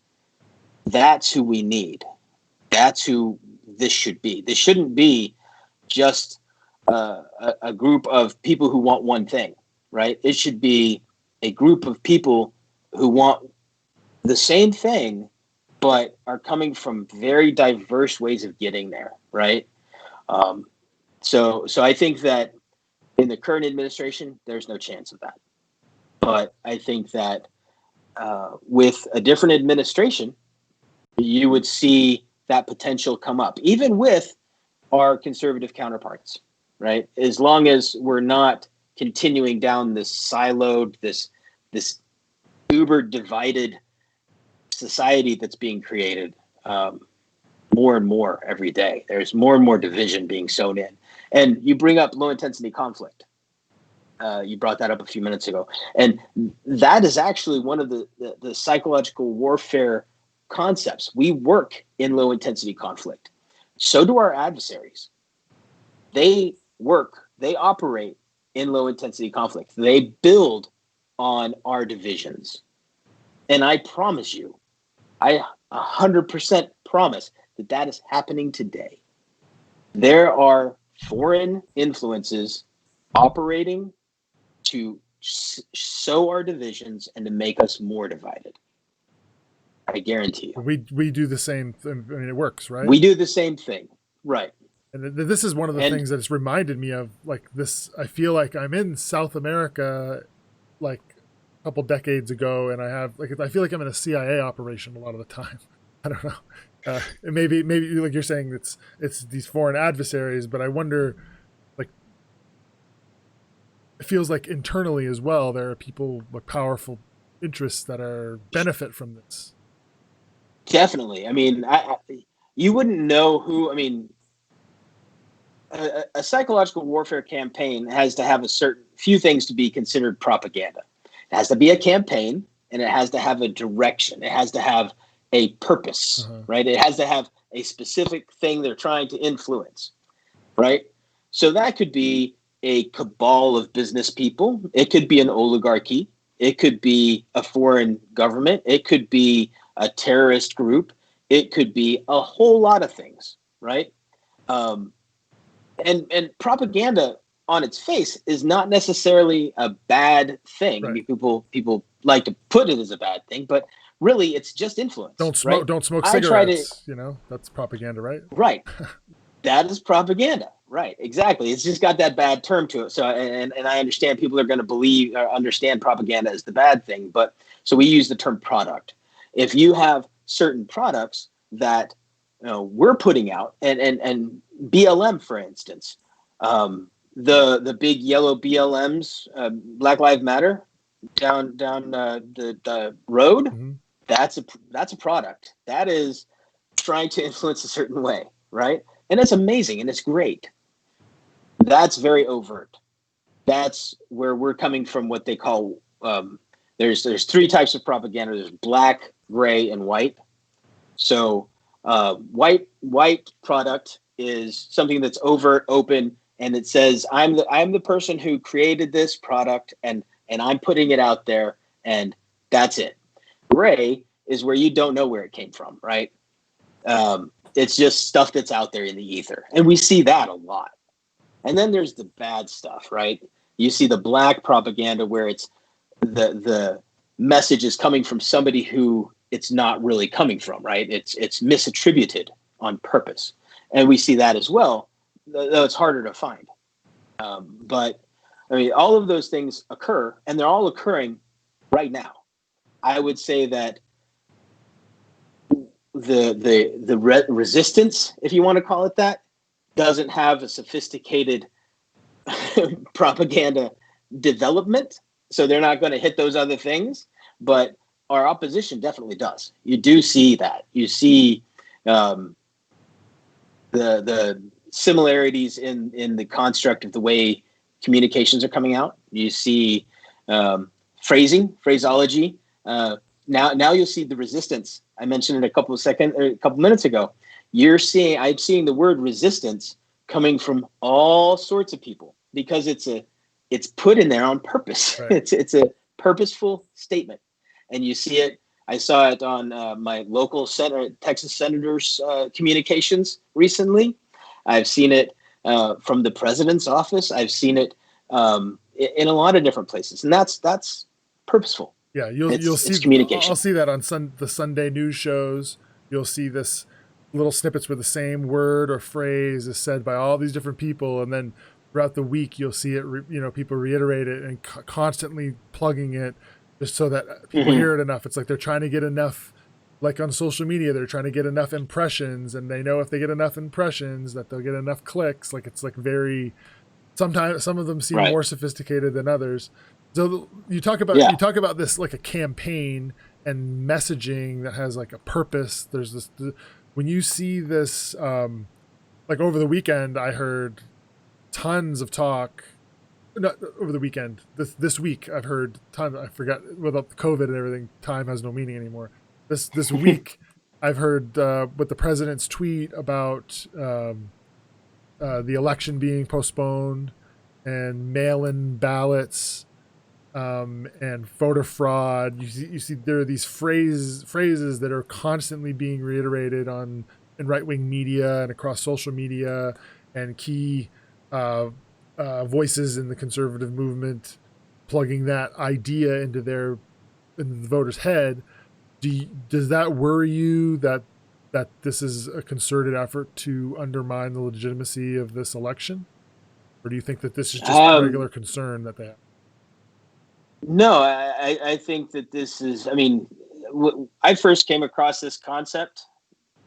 that's who we need. That's who this should be. This shouldn't be just a group of people who want one thing, right? It should be a group of people who want the same thing, but are coming from very diverse ways of getting there, right? So I think that in the current administration, there's no chance of that. But I think that with a different administration, you would see that potential come up, even with our conservative counterparts, right? As long as we're not continuing down this siloed, this uber divided society that's being created more and more every day. There's more and more division being sown in. And you bring up low intensity conflict. You brought that up a few minutes ago. And that is actually one of the psychological warfare concepts. We work in low intensity conflict. So do our adversaries. They operate in low intensity conflict. They build on our divisions. And I promise you, I 100% promise that is happening today. There are foreign influences operating to sow our divisions and to make us more divided. I guarantee you. We do the same thing. I mean, it works, right? We do the same thing. Right. And this is one of the things that it's reminded me of, like this. I feel like I'm in South America, like a couple decades ago, and I feel like I'm in a CIA operation a lot of the time. I don't know. Maybe like you're saying, it's these foreign adversaries, but I wonder, like, it feels like internally as well there are people with powerful interests that are benefit from this. Definitely. I mean, you wouldn't know who. I mean, a psychological warfare campaign has to have a certain few things to be considered propaganda. It has to be a campaign, and it has to have a direction. It has to have a purpose, right? It has to have a specific thing they're trying to influence, right? So that could be a cabal of business people. It could be an oligarchy. It could be a foreign government. It could be a terrorist group. It could be a whole lot of things, right? And propaganda on its face is not necessarily a bad thing. Right. I mean, people like to put it as a bad thing, but really it's just influence. Don't smoke, right? Don't smoke cigarettes. That's propaganda, right? Right. That is propaganda. Right. Exactly. It's just got that bad term to it. So, and I understand people are going to believe or understand propaganda as the bad thing, but so we use the term product. If you have certain products that we're putting out, and BLM, for instance, the big yellow BLMs, Black Lives Matter, down the road, mm-hmm. That's a product that is trying to influence a certain way, right? And it's amazing and it's great. That's very overt. That's where we're coming from. What they call there's three types of propaganda. There's black, gray, and white. So white product is something that's overt, open, and it says I'm the person who created this product, and I'm putting it out there, and that's it. Gray is where you don't know where it came from, right? It's just stuff that's out there in the ether, and we see that a lot. And then there's the bad stuff, right? You see the black propaganda where it's the message is coming from somebody who it's not really coming from, right? It's misattributed on purpose. And we see that as well, though it's harder to find. But I mean, all of those things occur, and they're all occurring right now. I would say that the resistance, if you want to call it that, doesn't have a sophisticated propaganda development, so they're not going to hit those other things. But our opposition definitely does. You do see that. You see the similarities in the construct of the way communications are coming out. You see phraseology. Now you'll see the resistance. I mentioned it a couple minutes ago. I'm seeing the word resistance coming from all sorts of people because it's put in there on purpose. Right. It's a purposeful statement, and you see it. I saw it on my local Texas senators' communications recently. I've seen it from the president's office. I've seen it in a lot of different places, and that's purposeful. Yeah, you'll see communication. I'll see that on the Sunday news shows. You'll see this little snippets where the same word or phrase is said by all these different people, and then throughout the week you'll see it. People reiterate it and constantly plugging it just so that people mm-hmm. hear it enough. It's like they're trying to get enough. Like on social media, they're trying to get enough impressions, and they know if they get enough impressions that they'll get enough clicks. Like it's like very. Sometimes some of them seem more sophisticated than others. So you talk about this like a campaign and messaging that has like a purpose. There's this when you see this like over the weekend, I heard tons of talk. Not over the weekend. This week I've heard tons. I forgot without COVID and everything, time has no meaning anymore. This week I've heard with the president's tweet about the election being postponed and mail-in ballots. And voter fraud. You see there are these phrases that are constantly being reiterated in right-wing media and across social media, and key voices in the conservative movement plugging that idea into the voter's head. does that worry you that this is a concerted effort to undermine the legitimacy of this election? Or do you think that this is just a regular concern that they have? No, I think that this is, I mean, I first came across this concept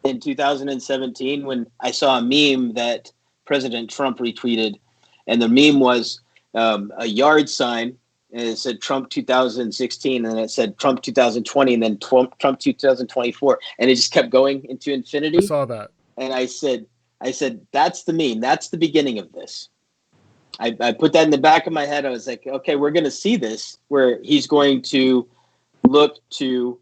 in 2017 when I saw a meme that President Trump retweeted. And the meme was a yard sign, and it said Trump 2016, and then it said Trump 2020, and then Trump 2024. And it just kept going into infinity. I saw that. And I said, that's the meme. That's the beginning of this. I put that in the back of my head. I was like, okay, we're going to see this where he's going to look to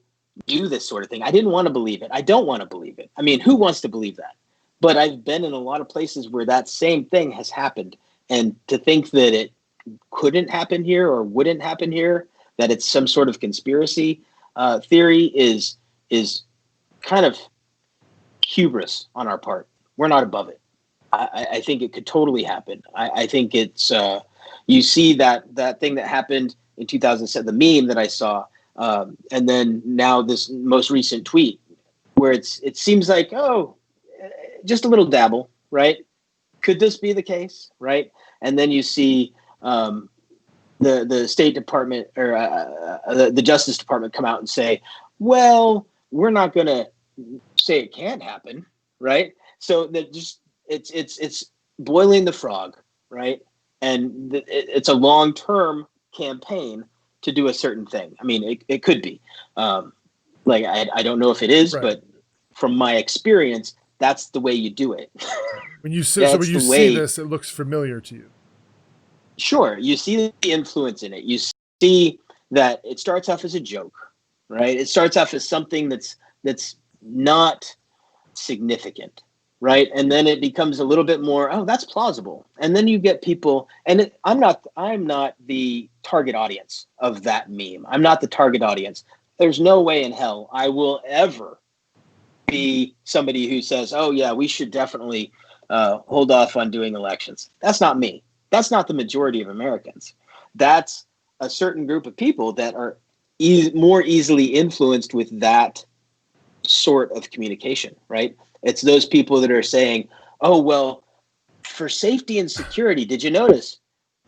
do this sort of thing. I didn't want to believe it. I don't want to believe it. I mean, who wants to believe that? But I've been in a lot of places where that same thing has happened. And to think that it couldn't happen here or wouldn't happen here, that it's some sort of conspiracy theory is kind of hubris on our part. We're not above it. I think it could totally happen. I think it's you see that thing that happened in 2007, the meme that I saw, and then now this most recent tweet where it seems like, oh, just a little dabble, right? Could this be the case, right? And then you see the State Department or the Justice Department come out and say, well, we're not going to say it can't happen, right? So that just it's boiling the frog, right? And it's a long-term campaign to do a certain thing. I mean, it could be. Like I don't know if it is, right, but from my experience, that's the way you do it. When you see this, it looks familiar to you. Sure, you see the influence in it. You see that it starts off as a joke, right? It starts off as something that's not significant, right? And then it becomes a little bit more, oh, that's plausible. And then you get people, and I'm not the target audience of that meme. I'm not the target audience. There's no way in hell I will ever be somebody who says, oh yeah, we should definitely hold off on doing elections. That's not me. That's not the majority of Americans. That's a certain group of people that are more easily influenced with that sort of communication, right? It's those people that are saying, oh, well, for safety and security, did you notice?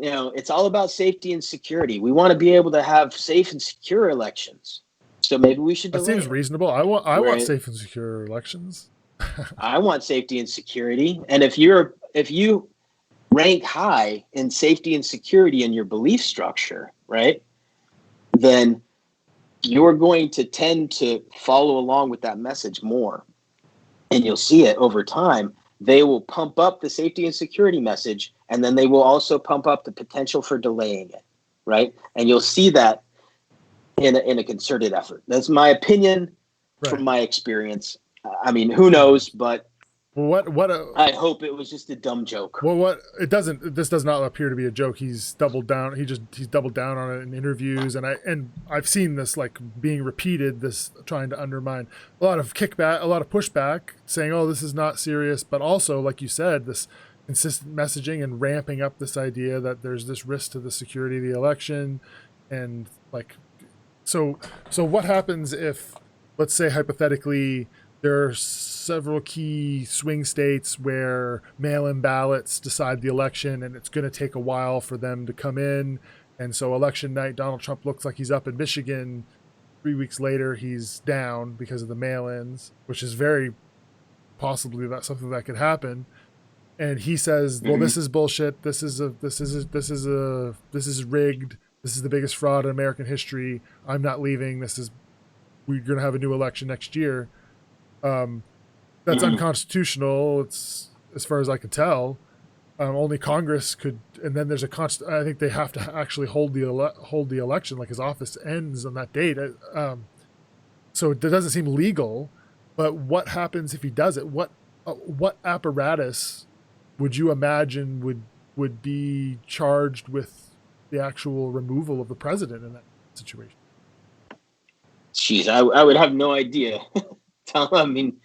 You know, it's all about safety and security. We want to be able to have safe and secure elections. So maybe we should delay it. That seems reasonable. I want safe and secure elections. I want safety and security. And if you rank high in safety and security in your belief structure, right, then you're going to tend to follow along with that message more. And you'll see it over time. They will pump up the safety and security message, and then they will also pump up the potential for delaying it, right? And you'll see that in a concerted effort. That's my opinion from my experience. I mean, who knows, but I hope it was just a dumb joke. Well, this does not appear to be a joke. He's doubled down. He's doubled down on it in interviews, and I've seen this like being repeated. This trying to undermine a lot of kickback, a lot of pushback, saying, "Oh, this is not serious," but also, like you said, this consistent messaging and ramping up this idea that there's this risk to the security of the election, and like, so what happens if, let's say hypothetically, there are several key swing states where mail-in ballots decide the election, and it's going to take a while for them to come in. And so election night, Donald Trump looks like he's up in Michigan. 3 weeks later, he's down because of the mail-ins, which is very possibly something that could happen. And he says, well, this is bullshit. This is rigged. This is the biggest fraud in American history. I'm not leaving. We're going to have a new election next year. That's unconstitutional. It's, as far as I can tell, only Congress could. And then there's I think they have to actually hold the election. Like his office ends on that date. So it doesn't seem legal. But what happens if he does it? What apparatus would you imagine would be charged with the actual removal of the president in that situation? Jeez, I would have no idea. I mean,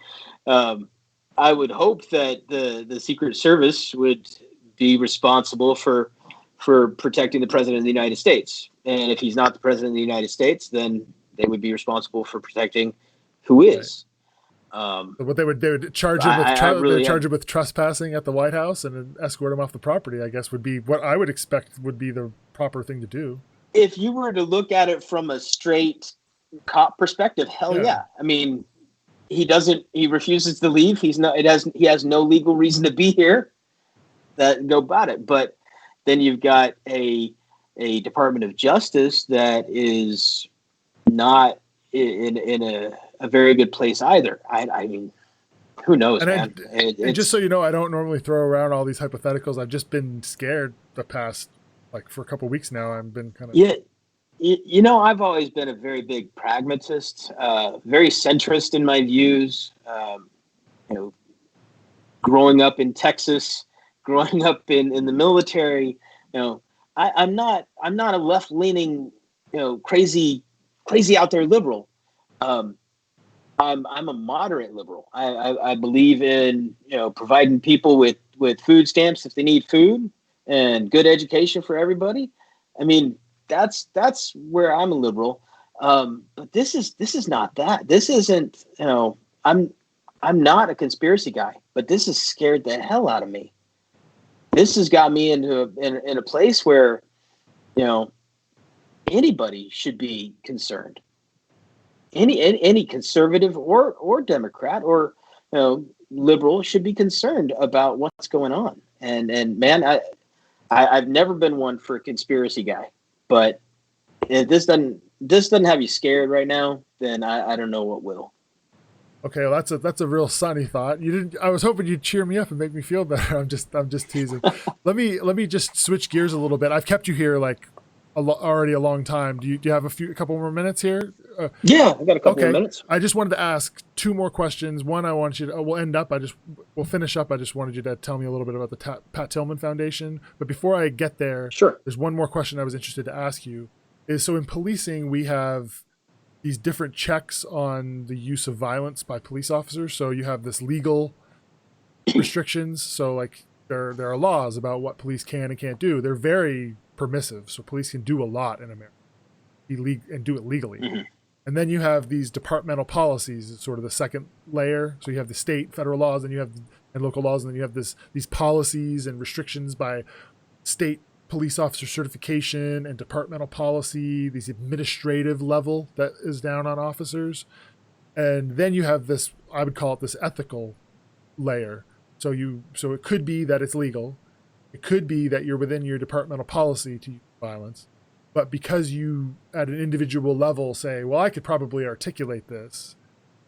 I would hope that the Secret Service would be responsible for protecting the president of the United States. And if he's not the president of the United States, then They would be responsible for protecting who is. What they would charge him with charge him with trespassing at the White House and then escort him off the property, I guess, would be what I would expect would be the proper thing to do. If you were to look at it from a straight cop perspective, hell yeah. I mean, he refuses to leave. He has no legal reason to be here. Go about it. But then you've got a Department of Justice that is not in a very good place either. I mean, who knows, man? And just so you know, I don't normally throw around all these hypotheticals. I've just been scared the past, for a couple of weeks now. I've been kind of... Yeah. I've always been a very big pragmatist, very centrist in my views. Growing up in Texas, growing up in the military, I'm not a left-leaning, crazy out there liberal. I'm a moderate liberal. I believe in providing people with food stamps if they need food and good education for everybody. I mean, that's where I'm a liberal. But this is not that. This isn't, I'm not a conspiracy guy, but this has scared the hell out of me. This has got me in a place where, anybody should be concerned. Any conservative or Democrat or liberal should be concerned about what's going on. And man, I've never been one for a conspiracy guy. But if this doesn't have you scared right now, then I don't know what will. Okay, well, that's a real sunny thought. I was hoping you'd cheer me up and make me feel better. I'm just teasing. Let me just switch gears a little bit. I've kept you here already a long time. Do you have a couple more minutes here? Yeah, I've got a couple more minutes. I just wanted to ask two more questions. One, I want you to. We'll finish up. I just wanted you to tell me a little bit about the Pat Tillman Foundation. But before I get there, sure. There's one more question I was interested to ask you. So in policing, we have these different checks on the use of violence by police officers. So you have this legal restrictions. So there are laws about what police can and can't do. They're very permissive. So police can do a lot in America and do it legally. Mm-hmm. And then you have these departmental policies. It's sort of the second layer. So you have the state, federal laws, and local laws, and then you have these policies and restrictions by state police officer certification and departmental policy, these administrative level that is down on officers. And then you have this, I would call it this ethical layer. So it could be that it's legal. It could be that you're within your departmental policy to use violence. But because you, at an individual level, say, well, I could probably articulate this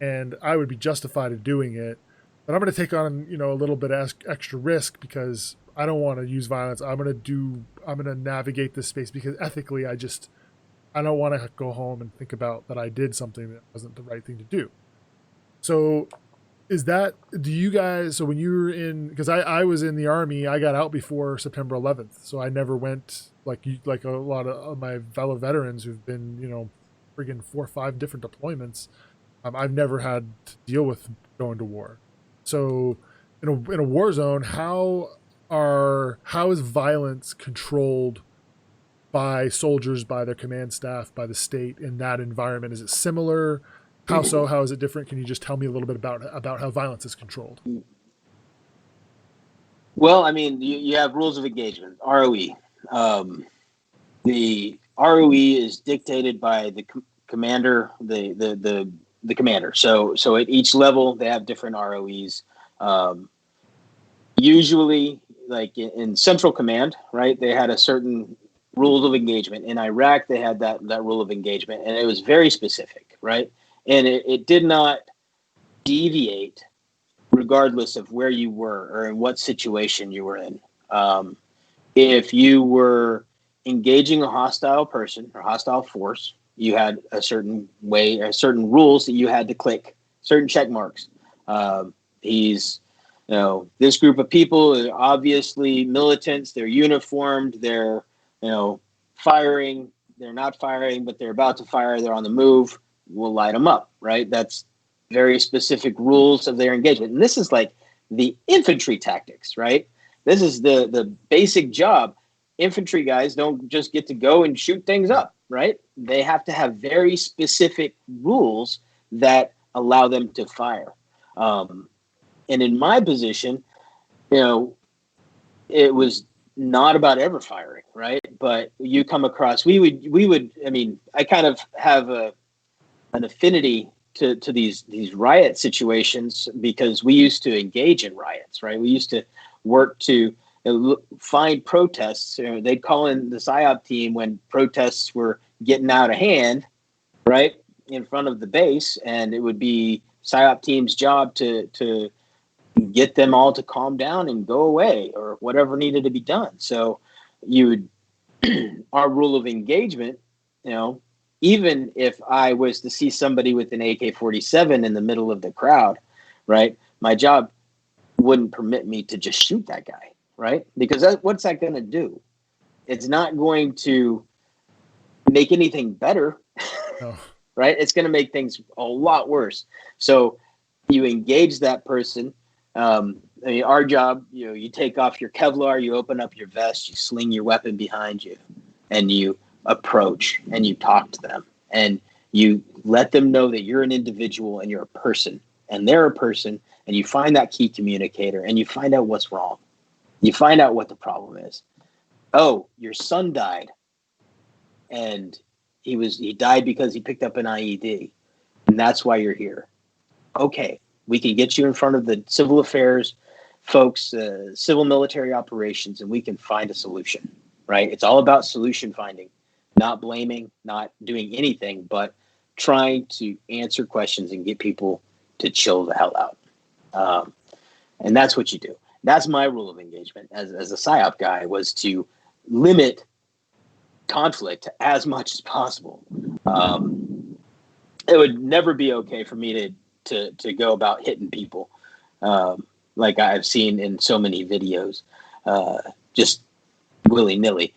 and I would be justified in doing it, but I'm going to take on, a little bit of extra risk because I don't want to use violence. I'm going to navigate this space because ethically, I don't want to go home and think about that I did something that wasn't the right thing to do. So do you guys, so when you were because I was in the Army, I got out before September 11th. So I never went like a lot of my fellow veterans who've been, friggin' 4 or 5 different deployments. I've never had to deal with going to war. So in a war zone, how is violence controlled by soldiers, by their command staff, by the state in that environment? Is it similar? How so? How is it different? Can you just tell me a little bit about how violence is controlled? Well, I mean, you have rules of engagement, ROE. The ROE is dictated by the commander, the commander. So at each level, they have different ROEs. Usually, like in Central Command, right? They had a certain rules of engagement. In Iraq, they had that rule of engagement, and it was very specific, right? And it did not deviate regardless of where you were or in what situation you were in. If you were engaging a hostile person or hostile force, you had a certain way or certain rules that you had to click, certain check marks. This group of people are obviously militants, they're uniformed, they're, firing, they're not firing, but they're about to fire, they're on the move. We'll light them up, right? That's very specific rules of their engagement. And this is like the infantry tactics, right? This is the basic job. Infantry guys don't just get to go and shoot things up, right? They have to have very specific rules that allow them to fire. And in my position, it was not about ever firing, right? But you come across, we would, I mean, I kind of have an affinity to these riot situations because we used to engage in riots, right? We used to work to find protests. They'd call in the PSYOP team when protests were getting out of hand, right, in front of the base, and it would be PSYOP team's job to get them all to calm down and go away or whatever needed to be done. So our rule of engagement, even if I was to see somebody with an AK-47 in the middle of the crowd, right, my job wouldn't permit me to just shoot that guy, right? Because what's that going to do? It's not going to make anything better, Oh. right? It's going to make things a lot worse. So you engage that person. Our job, you take off your Kevlar, you open up your vest, you sling your weapon behind you, and you approach and you talk to them and you let them know that you're an individual and you're a person and they're a person, and you find that key communicator and you find out what's wrong. You find out what the problem is. Oh, your son died, and he died because he picked up an IED, and that's why you're here. Okay, we can get you in front of the civil affairs folks, civil military operations, and we can find a solution, right? It's all about solution finding, not blaming, not doing anything, but trying to answer questions and get people to chill the hell out. And that's what you do. That's my rule of engagement as a PSYOP guy, was to limit conflict as much as possible. It would never be okay for me to go about hitting people, like I've seen in so many videos, just willy nilly.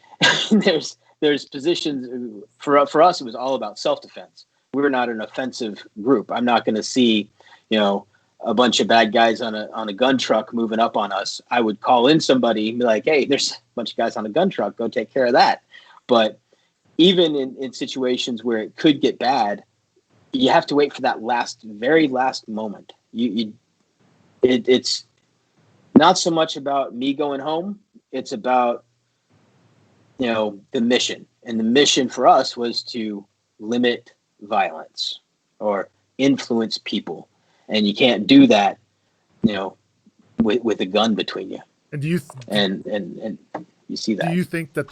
There's positions for us. It was all about self-defense. We're not an offensive group. I'm not going to see, a bunch of bad guys on a gun truck moving up on us. I would call in somebody and be like, hey, there's a bunch of guys on a gun truck. Go take care of that. But even in situations where it could get bad, you have to wait for that very last moment. It's not so much about me going home. It's about, the mission. And the mission for us was to limit violence or influence people. And you can't do that, with a gun between you. And do you and you see that? Do you think that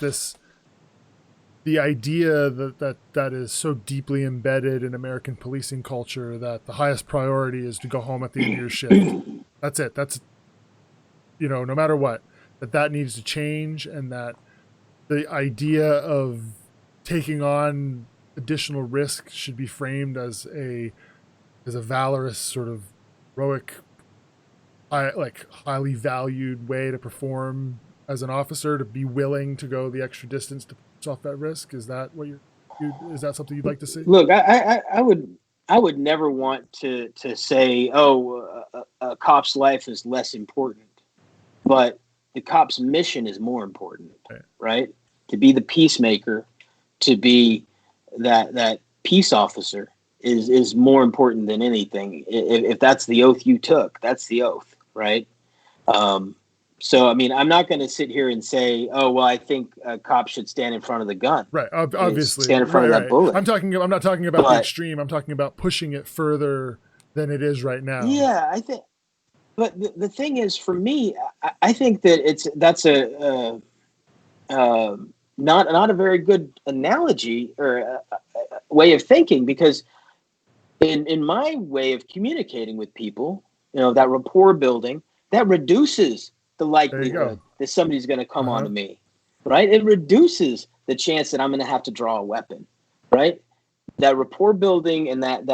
the idea that is so deeply embedded in American policing culture that the highest priority is to go home at the end of your shift? That's it. That's, no matter what, that needs to change, and that the idea of taking on additional risk should be framed as a valorous, sort of heroic, highly valued way to perform as an officer, to be willing to go the extra distance to put yourself at risk. Is that what is that something you'd like to see? Look, I would never want to say, a cop's life is less important, but the cop's mission is more important, right? To be the peacemaker, to be that peace officer is more important than anything. If that's the oath you took, that's the oath, right? So, I'm not going to sit here and say, I think a cop should stand in front of the gun. Right. Obviously. Stand in front of that bullet. I'm not talking about the extreme. I'm talking about pushing it further than it is right now. Yeah, I think. But the thing is, for me, I think that that's not a very good analogy or a way of thinking, because in my way of communicating with people, that rapport building, that reduces the likelihood that somebody's going to come onto me, right? It reduces the chance that I'm going to have to draw a weapon, right? That rapport building and that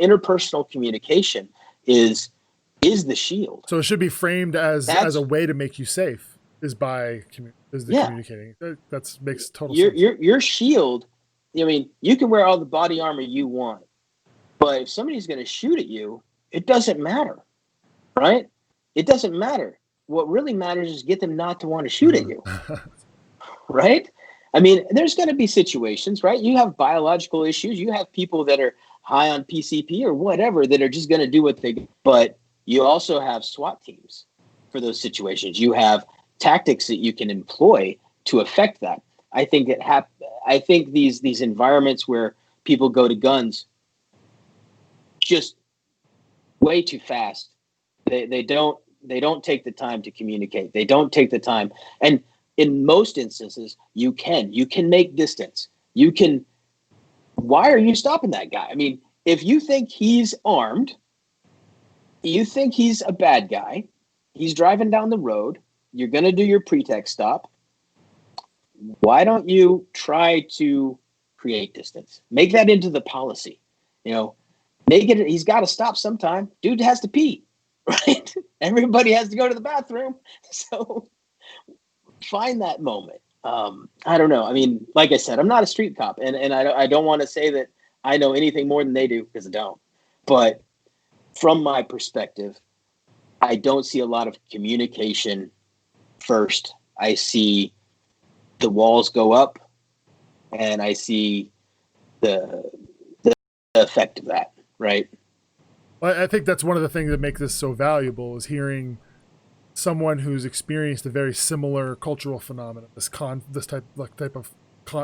interpersonal communication is the shield. So it should be framed as a way to make you safe, communicating. That makes total sense. Your shield. You can wear all the body armor you want, but if somebody's going to shoot at you, it doesn't matter, right? It doesn't matter. What really matters is get them not to want to shoot at you, right? I mean, there's going to be situations, right? You have biological issues. You have people that are high on PCP or whatever that are just going to do what they do. But you also have SWAT teams for those situations. You have tactics that you can employ to affect that. I think I think these environments where people go to guns just way too fast. They don't take the time to communicate. They don't take the time. And in most instances, you can make distance. Why are you stopping that guy? I mean, if you think he's armed, you think he's a bad guy, he's driving down the road, you're going to do your pretext stop. Why don't you try to create distance? Make that into the policy. Make it, he's got to stop sometime. Dude has to pee, right? Everybody has to go to the bathroom. So find that moment. I don't know. I mean, like I said, I'm not a street cop, and I don't want to say that I know anything more than they do, because I don't. But from my perspective, I don't see a lot of communication first. I see the walls go up, and I see the effect of that, right? Well, I think that's one of the things that make this so valuable, is hearing someone who's experienced a very similar cultural phenomenon, this type of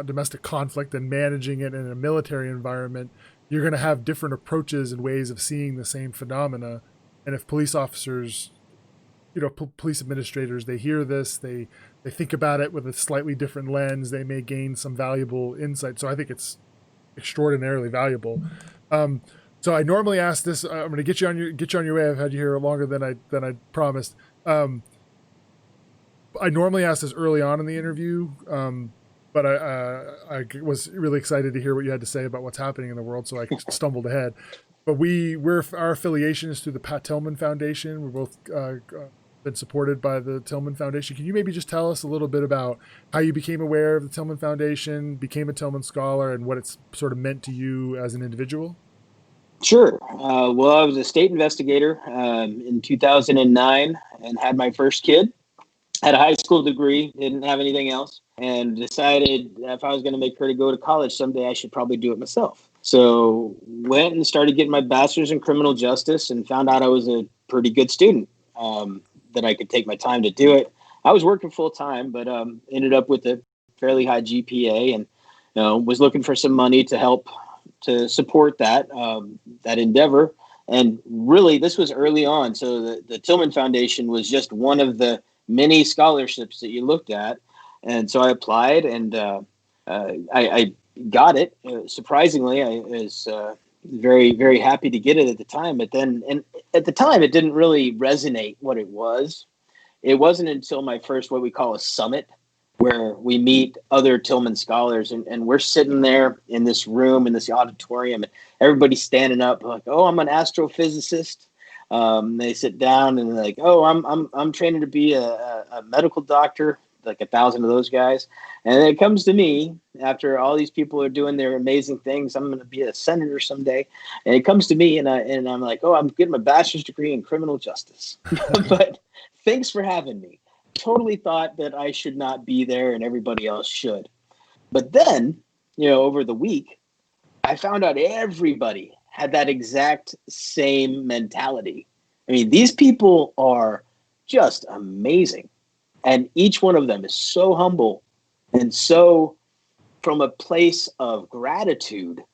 domestic conflict, and managing it in a military environment. You're going to have different approaches and ways of seeing the same phenomena. And if police officers, police administrators, they hear this, they think about it with a slightly different lens, they may gain some valuable insight. So I think it's extraordinarily valuable. So I normally ask this. I'm going to get you on your way. I've had you here longer than I promised. I normally ask this early on in the interview, but I was really excited to hear what you had to say about what's happening in the world, so I stumbled ahead. But our affiliation is through the Tillman Foundation. We're both been supported by the Tillman Foundation. Can you maybe just tell us a little bit about how you became aware of the Tillman Foundation, became a Tillman Scholar, and what it's sort of meant to you as an individual? Sure. Well, I was a state investigator in 2009 and had my first kid. Had a high school degree, didn't have anything else, and decided if I was going to make her to go to college someday, I should probably do it myself. So went and started getting my bachelor's in criminal justice, and found out I was a pretty good student, that I could take my time to do it. I was working full time, but ended up with a fairly high GPA, and was looking for some money to help to support that endeavor. And really, this was early on. So the Tillman Foundation was just one of the many scholarships that you looked at. And so I applied, and I got it. Surprisingly, I was very, very happy to get it at the time. But then, and at the time, it didn't really resonate what it was. It wasn't until my first, what we call a summit, where we meet other Tillman scholars, and we're sitting there in this room, in this auditorium, and everybody's standing up like, "Oh, I'm an astrophysicist." They sit down and they're like, "Oh, I'm training to be a medical doctor," like 1,000 of those guys. And then it comes to me, after all these people are doing their amazing things, I'm going to be a senator someday. And it comes to me, and I'm like, "Oh, I'm getting my bachelor's degree in criminal justice." But thanks for having me. Totally thought that I should not be there and everybody else should. But then, over the week, I found out everybody had that exact same mentality. I mean, these people are just amazing. And each one of them is so humble and so from a place of gratitude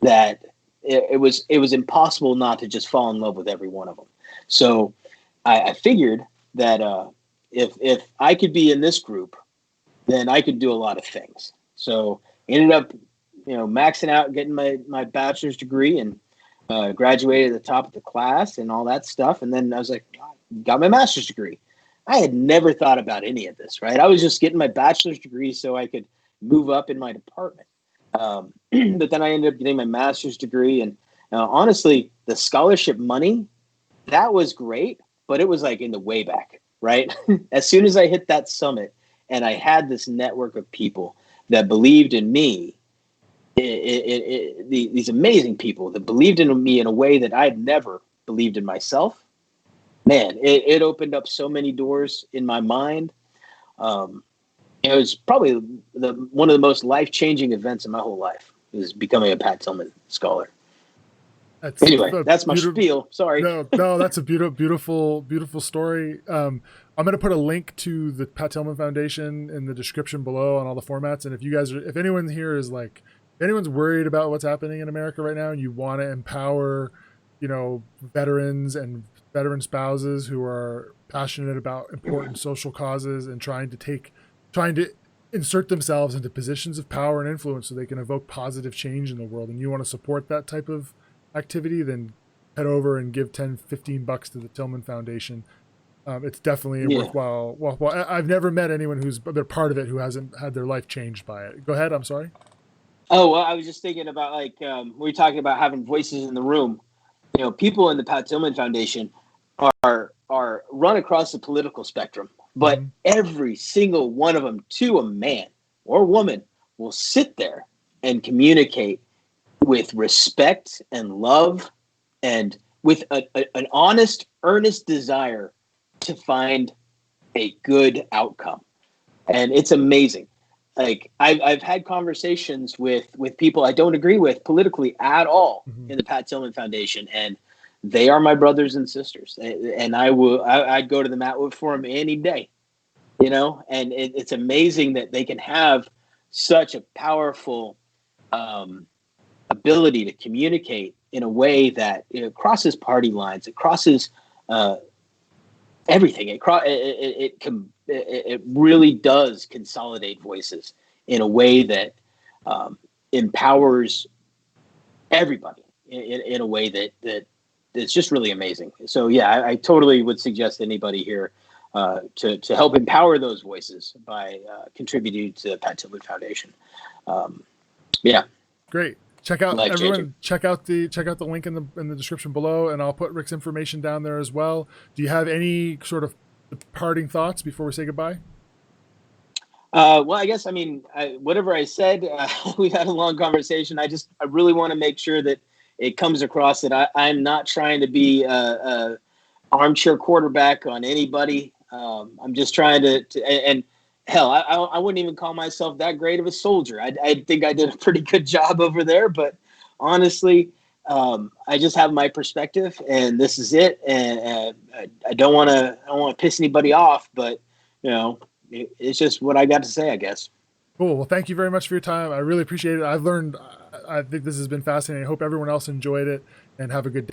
that it was impossible not to just fall in love with every one of them. So I figured that if I could be in this group, then I could do a lot of things. So ended up, maxing out, getting my bachelor's degree, and graduated at the top of the class and all that stuff. And then I was like, got my master's degree. I had never thought about any of this, right? I was just getting my bachelor's degree so I could move up in my department. But then I ended up getting my master's degree. And honestly, the scholarship money, that was great, but it was like in the way back, right? As soon as I hit that summit and I had this network of people that believed in me, these amazing people that believed in me in a way that I'd never believed in myself, man, it opened up so many doors in my mind. And it was probably one of the most life-changing events in my whole life, is becoming a Pat Tillman scholar. Anyway, that's my spiel. Sorry. No, that's a beautiful story. I'm going to put a link to the Pat Tillman Foundation in the description below on all the formats. And if anyone here is like, if anyone's worried about what's happening in America right now, and you want to empower, veterans and veteran spouses who are passionate about important social causes and trying to insert themselves into positions of power and influence so they can evoke positive change in the world, and you want to support that type of activity, then head over and give $10-15 to the Tillman Foundation. It's definitely worthwhile. I've never met anyone who's been part of it who hasn't had their life changed by it. Go ahead. I'm sorry. Oh, well, I was just thinking about we were talking about having voices in the room. People in the Pat Tillman Foundation are run across the political spectrum, but every single one of them, to a man or woman, will sit there and communicate with respect and love, and with an honest, earnest desire to find a good outcome. And it's amazing. I've had conversations with people I don't agree with politically at all in the Pat Tillman Foundation, and they are my brothers and sisters. And I'd go to the mat for them any day, and it's amazing that they can have such a powerful ability to communicate in a way that crosses party lines. It crosses everything. It really does consolidate voices in a way that empowers everybody in a way that it's just really amazing. So yeah, I totally would suggest anybody here to help empower those voices by contributing to the Pat Tillman Foundation. Yeah, great. Check out the link in the description below, and I'll put Rick's information down there as well. Do you have any sort of parting thoughts before we say goodbye? Well, I guess, whatever I said, we've had a long conversation. I really want to make sure that it comes across that I'm not trying to be a armchair quarterback on anybody. I'm just trying to and hell, I wouldn't even call myself that great of a soldier. I think I did a pretty good job over there, but honestly, I just have my perspective, and this is it. And I don't want to piss anybody off, but it's just what I got to say, I guess. Cool. Well, thank you very much for your time. I really appreciate it. I think this has been fascinating. I hope everyone else enjoyed it, and have a good day.